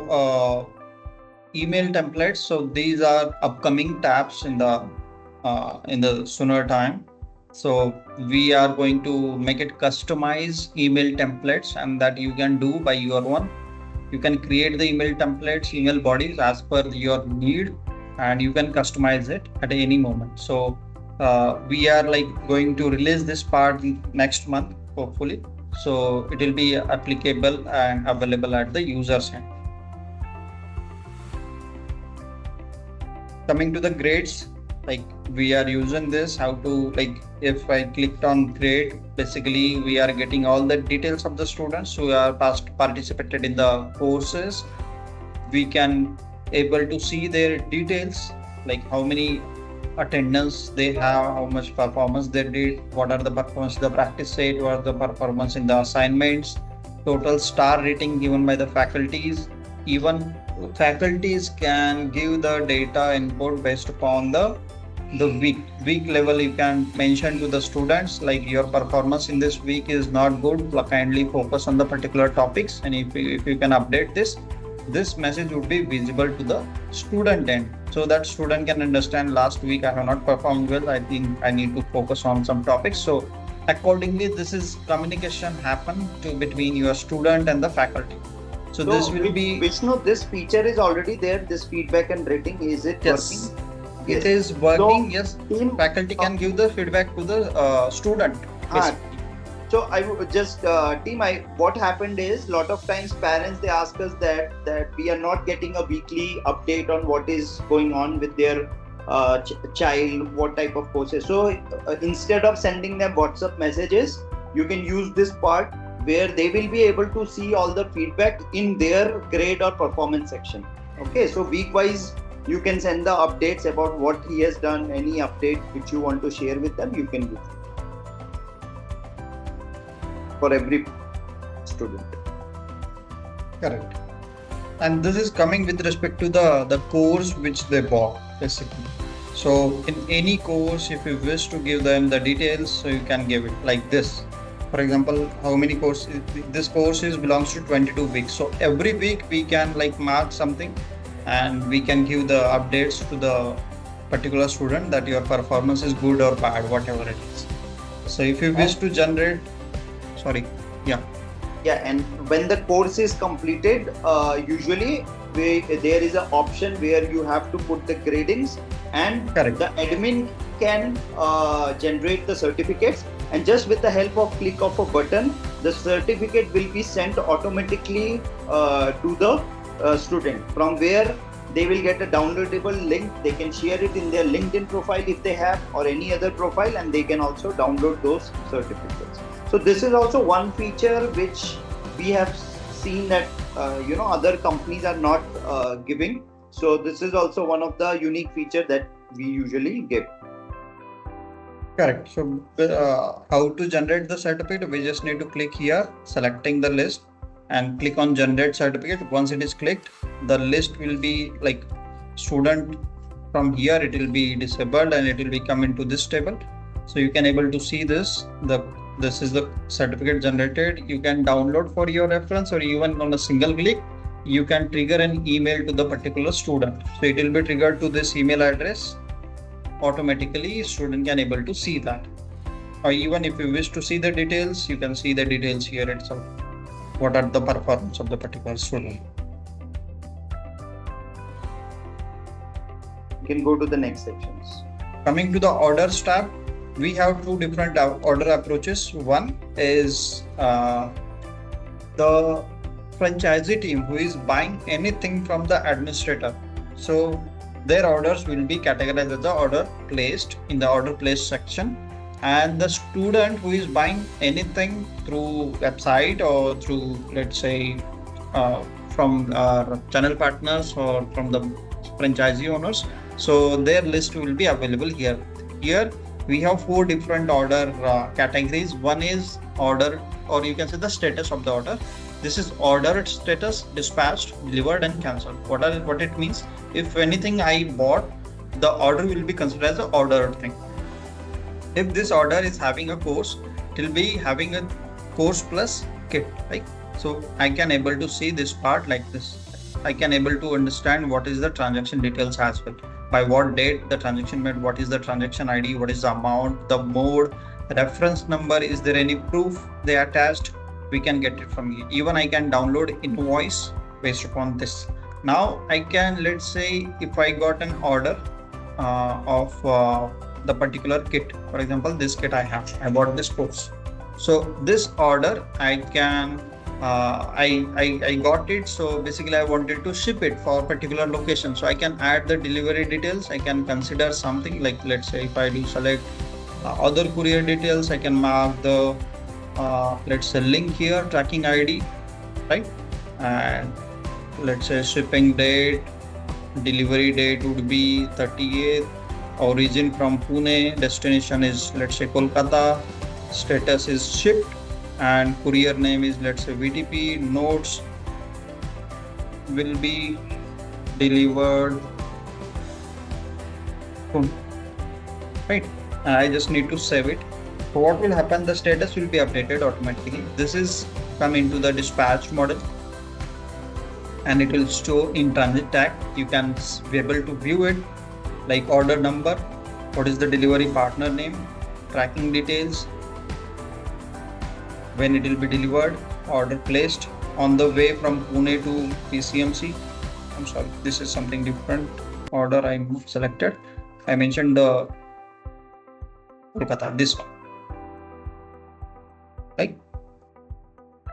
email templates. So these are upcoming tabs in the sooner time. So we are going to make it customized email templates, and that you can do by your own. You can create the email templates, email bodies as per your need, and you can customize it at any moment. So we are like going to release this part next month, hopefully. So it will be applicable and available at the user's end. Coming to the grades, like we are using this, how to like if I clicked on grade, basically we are getting all the details of the students who are participated in the courses. We can able to see their details, like how many attendance they have, how much performance they did, what are the performance the practice set, what are the performance in the assignments, total star rating given by the faculties. Even faculties can give the data input based upon the week level. You can mention to the students like your performance in this week is not good, kindly focus on the particular topics, and if you can update this message would be visible to the student end, so that student can understand last week I have not performed well, I think I need to focus on some topics. So accordingly this is communication happen to between your student and the faculty. So this will be Vishnu, this feature is already there, this feedback and rating, is it working? It is working. So, yes, team, faculty can give the feedback to the student. So I would just what happened is lot of times parents they ask us that we are not getting a weekly update on what is going on with their child, what type of courses. So instead of sending them WhatsApp messages, you can use this part where they will be able to see all the feedback in their grade or performance section. Okay, so week wise you can send the updates about what he has done, any update which you want to share with them, you can do for every student. Correct. And this is coming with respect to the course which they bought, basically. So in any course, if you wish to give them the details, so you can give it like this. For example, how many courses this course is belongs to 22 weeks. So every week we can like mark something and we can give the updates to the particular student that your performance is good or bad, whatever it is. So if you wish to generate, and when the course is completed, usually there is an option where you have to put the gradings, and correct, the admin can generate the certificates, and just with the help of click of a button, the certificate will be sent automatically to the student, from where they will get a downloadable link. They can share it in their LinkedIn profile if they have, or any other profile, and they can also download those certificates. So this is also one feature which we have seen that other companies are not giving. So this is also one of the unique feature that we usually give. Correct. So how to generate the certificate? We just need to click here, selecting the list, and click on generate certificate. Once it is clicked, the list will be like student. From here it will be disabled and it will be come into this table. So you can able to see this. This is the certificate generated. You can download for your reference, or even on a single click you can trigger an email to the particular student. So it will be triggered to this email address. Automatically student can able to see that. Or even if you wish to see the details, you can see the details here itself. What are the performance of the particular student? You can go to the next sections. Coming to the orders tab, we have two different order approaches. One is the franchisee team who is buying anything from the administrator. So their orders will be categorized as the order placed in the order placed section. And the student who is buying anything through website or through, let's say, from our channel partners or from the franchisee owners, so their list will be available here. Here we have four different order categories. One is order, or you can say the status of the order. This is ordered status, dispatched, delivered, and cancelled. What it means? If anything I bought, the order will be considered as an ordered thing. If this order is having a course, it will be having a course plus kit, right? So I can able to see this part like this. I can able to understand what is the transaction details as well. By what date the transaction made, what is the transaction ID, what is the amount, the mode, reference number, is there any proof they attached, we can get it from here. Even I can download invoice based upon this. Now I can, let's say, if I got an order of the particular kit, for example, this kit I bought this course. So this order I can I got it. So basically I wanted to ship it for a particular location. So I can add the delivery details. I can consider something like, let's say, if I do select other courier details, I can mark the let's say link here, tracking ID, right? And let's say shipping date, delivery date would be 38th, origin from Pune, destination is, let's say, Kolkata, status is shipped, and courier name is, let's say, VTP. Notes will be delivered soon, right? I just need to save it. So what will happen? The status will be updated automatically. This is come into the dispatch model, and it will show in transit tag. You can be able to view it, like order number, what is the delivery partner name, tracking details, when it will be delivered, order placed, on the way from Pune to PCMC. I'm sorry, this is something different. Order I selected. I mentioned the Kolkata, this one, right?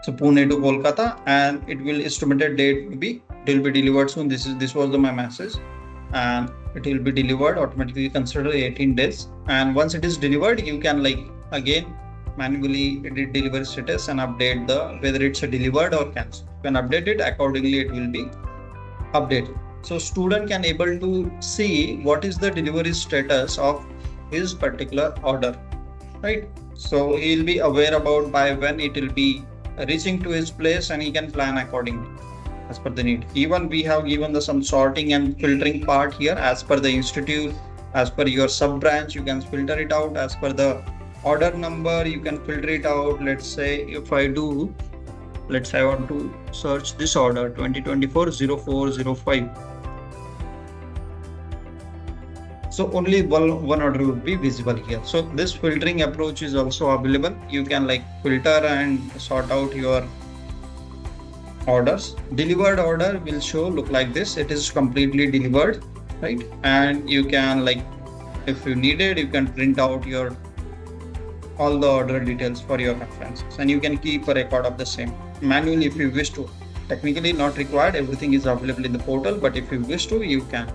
So Pune to Kolkata, and it will estimated date will be delivered soon. This was my message, and it will be delivered automatically, consider 18 days. And once it is delivered, you can like again manually edit delivery status and update the whether it's a delivered or cancelled. When updated accordingly, it will be updated. So student can able to see what is the delivery status of his particular order, right? So he'll be aware about by when it will be reaching to his place, and he can plan accordingly as per the need. Even we have given the some sorting and filtering part here as per the institute, as per your sub branch, you can filter it out. As per the order number, you can filter it out. Let's say if I do, let's say I want to search this order 2024-0405. So only one order will be visible here. So this filtering approach is also available. You can like filter and sort out your orders. Delivered order will show look like this. It is completely delivered, right? And you can like, if you need it, you can print out your all the order details for your references, and you can keep a record of the same manually if you wish to. Technically not required, everything is available in the portal, but if you wish to, you can.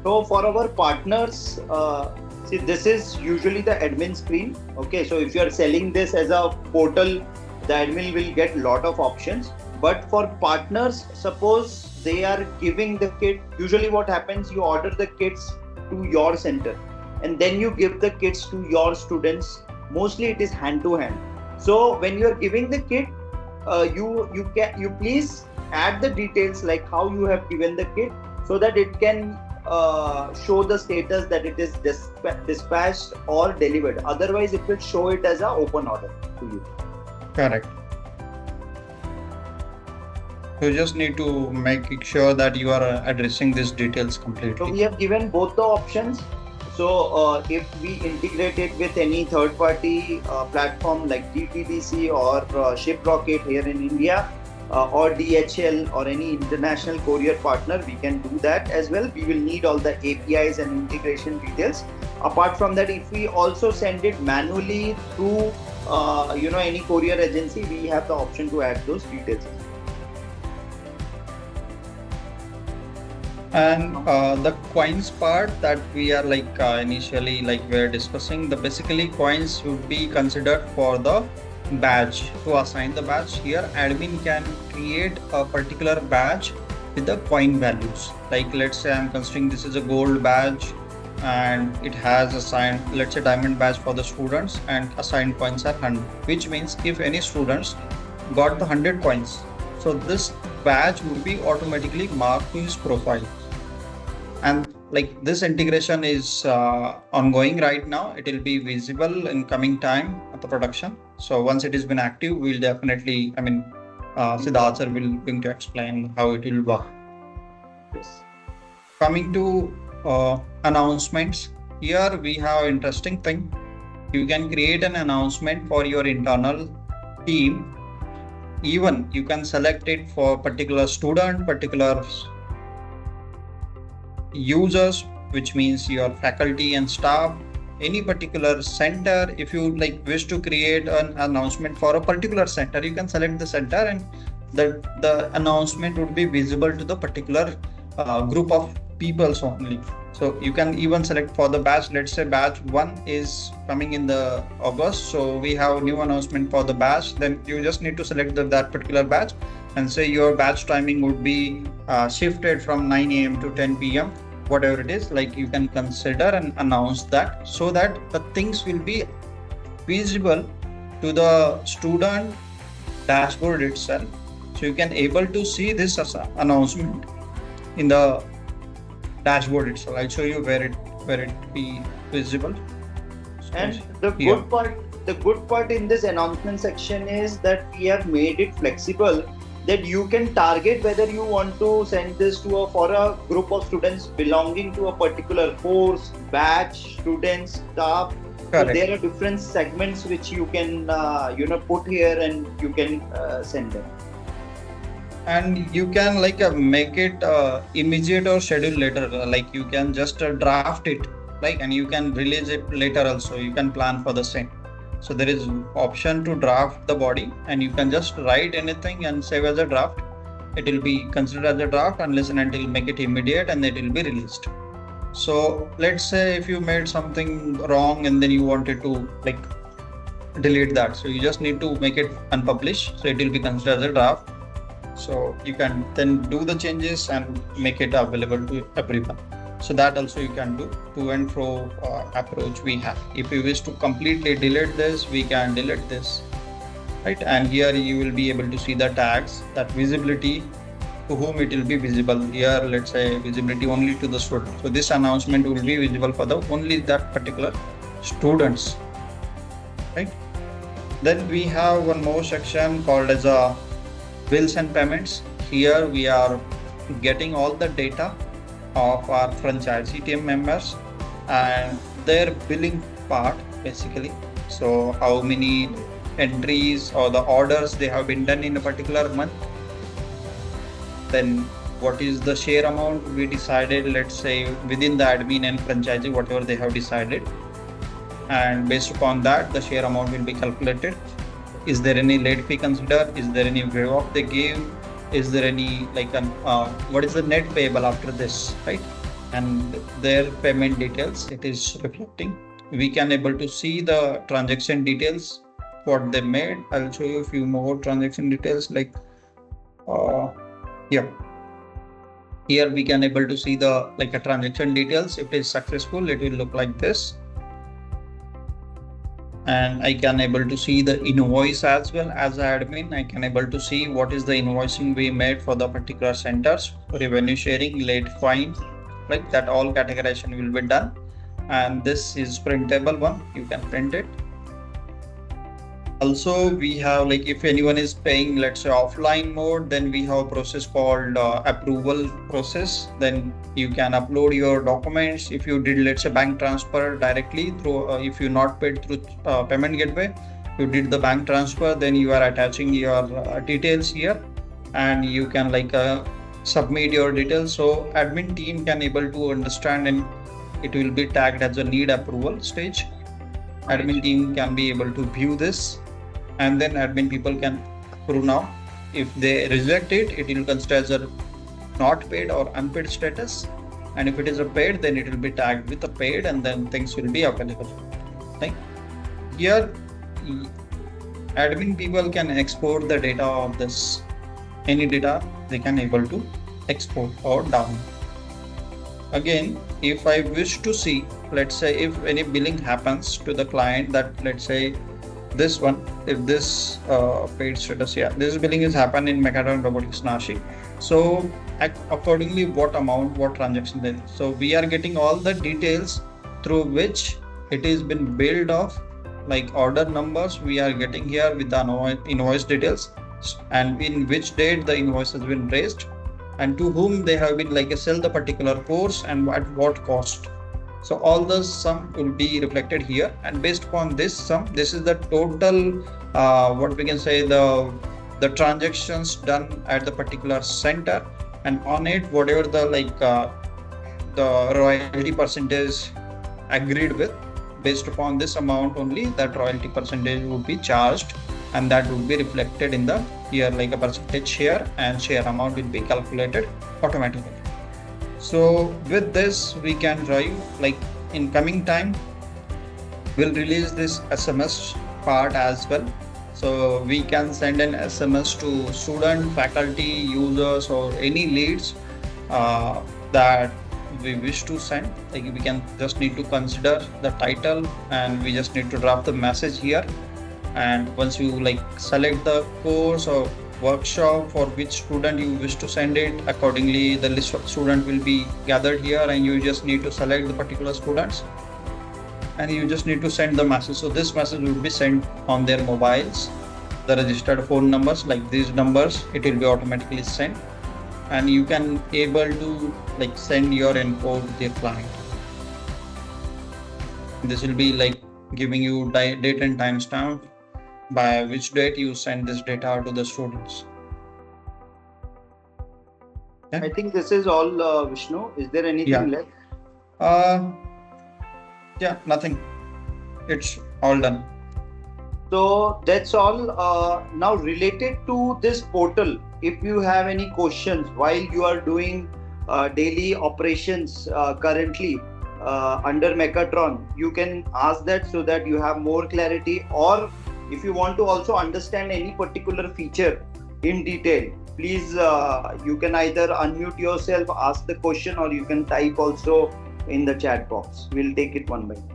So for our partners, see, this is usually the admin screen. Okay, so if you are selling this as a portal, the admin will get lot of options. But for partners, suppose they are giving the kit, usually what happens, you order the kits to your center, and then you give the kits to your students. Mostly it is hand to hand. So when you are giving the kit, you please add the details like how you have given the kit, so that it can show the status that it is dispatched or delivered. Otherwise, it will show it as an open order to you. Correct. You just need to make sure that you are addressing these details completely. So we have given both the options. So if we integrate it with any third-party platform like DTDC or ShipRocket here in India, or DHL or any international courier partner, we can do that as well. We will need all the APIs and integration details. Apart from that, if we also send it manually through any courier agency, we have the option to add those details. And the coins part that we are initially we're discussing, the basically coins would be considered for the badge. To assign the badge here, admin can create a particular badge with the coin values. Like let's say I'm considering this is a gold badge and it has assigned, let's say, diamond badge for the students, and assigned coins are 100, which means if any students got the 100 coins, so this badge would be automatically marked to his profile. And this integration is ongoing right now. It will be visible in coming time at the production. So once it has been active, we'll definitely, Siddharth sir will going to explain how it will work. Yes. Coming to announcements, here we have interesting thing. You can create an announcement for your internal team. Even you can select it for particular student, particular users, which means your faculty and staff, any particular center. If you wish to create an announcement for a particular center, you can select the center, and the announcement would be visible to the particular group of people only. So you can even select for the batch. Let's say batch 1 is coming in the August, so we have a new announcement for the batch. Then you just need to select that particular batch and say your batch timing would be shifted from 9 a.m. to 10 p.m. whatever it is. You can consider and announce that, so that the things will be visible to the student dashboard itself, so you can able to see this as an announcement in the dashboard itself. I'll show you where it be visible. And the good part in this announcement section is that we have made it flexible, that you can target whether you want to send this to for a group of students belonging to a particular course, batch, students, staff. So there are different segments which you can put here, and you can send them. And you can make it immediate or schedule later. You can just draft it, and you can release it later also. You can plan for the same. So there is option to draft the body, and you can just write anything and save as a draft. It will be considered as a draft unless and until make it immediate, and it will be released. So let's say if you made something wrong and then you wanted to delete that, so you just need to make it unpublished, so it will be considered as a draft. So you can then do the changes and make it available to everyone. So that also you can do. To and fro approach we have. If you wish to completely delete this, we can delete this, right? And here you will be able to see the tags, that visibility, to whom it will be visible. Here let's say visibility only to the student. So this announcement will be visible for the only that particular students, right? Then we have one more section called as a bills and payments. Here we are getting all the data of our franchisee team members and their billing part basically. So how many entries or the orders they have been done in a particular month. Then what is the share amount we decided, let's say within the admin and franchisee, whatever they have decided, and based upon that the share amount will be calculated. Is there any late fee considered? Is there any waive off they gave? Is there any what is the net payable after this, right? And their payment details, it is reflecting. We can able to see the transaction details, what they made. I'll show you a few more transaction details here we can able to see the a transaction details. If it is successful, it will look like this. And I can able to see the invoice as well. As an admin, I can able to see what is the invoicing we made for the particular centers, revenue sharing, late fine, that all categorization will be done. And this is printable one, you can print it. Also we have if anyone is paying, let's say offline mode, then we have a process called approval process. Then you can upload your documents. If you did, let's say, bank transfer directly through if you not paid through payment gateway, you did the bank transfer, then you are attaching your details here, and you can submit your details. So admin team can able to understand, and it will be tagged as a need approval stage. Admin team can be able to view this, and then admin people can approve now. If they reject it, it will consider as a not paid or unpaid status. And if it is a paid, then it will be tagged with a paid, and then things will be available. Right? Here, admin people can export the data of this. Any data they can able to export or download. Again, if I wish to see, let's say if any billing happens to the client, that let's say this one, if this paid status, yeah, this billing is happen in Megatron Robotics Nashik. So accordingly, what amount, what transaction there. So we are getting all the details through which it is been billed off, like order numbers we are getting here with the invoice details, and in which date the invoice has been raised, and to whom they have been like sell the particular course and at what cost. So all the sum will be reflected here, and based upon this sum, this is the total what we can say the transactions done at the particular center, and on it whatever the the royalty percentage agreed with, based upon this amount only that royalty percentage would be charged, and that would be reflected in the here like a percentage share, and share amount will be calculated automatically. So with this we can drive, like in coming time we'll release this SMS part as well. So we can send an SMS to student, faculty, users, or any leads that we wish to send. Like we can just need to consider the title, and we just need to drop the message here. And once you like select the course or workshop for which student you wish to send it, accordingly the list of student will be gathered here, and you just need to select the particular students, and you just need to send the message. So this message will be sent on their mobiles, the registered phone numbers, like these numbers, it will be automatically sent, and you can able to like send your info to their client. This will be like giving you date and timestamp by which date you send this data to the students. Yeah. I think this is all, Vishnu. Is there anything left? Yeah, nothing. It's all done. So that's all. Now related to this portal, if you have any questions while you are doing daily operations currently under Megatron, you can ask that so that you have more clarity. Or if you want to also understand any particular feature in detail, please you can either unmute yourself, ask the question, or you can type also in the chat box. We'll take it one by one.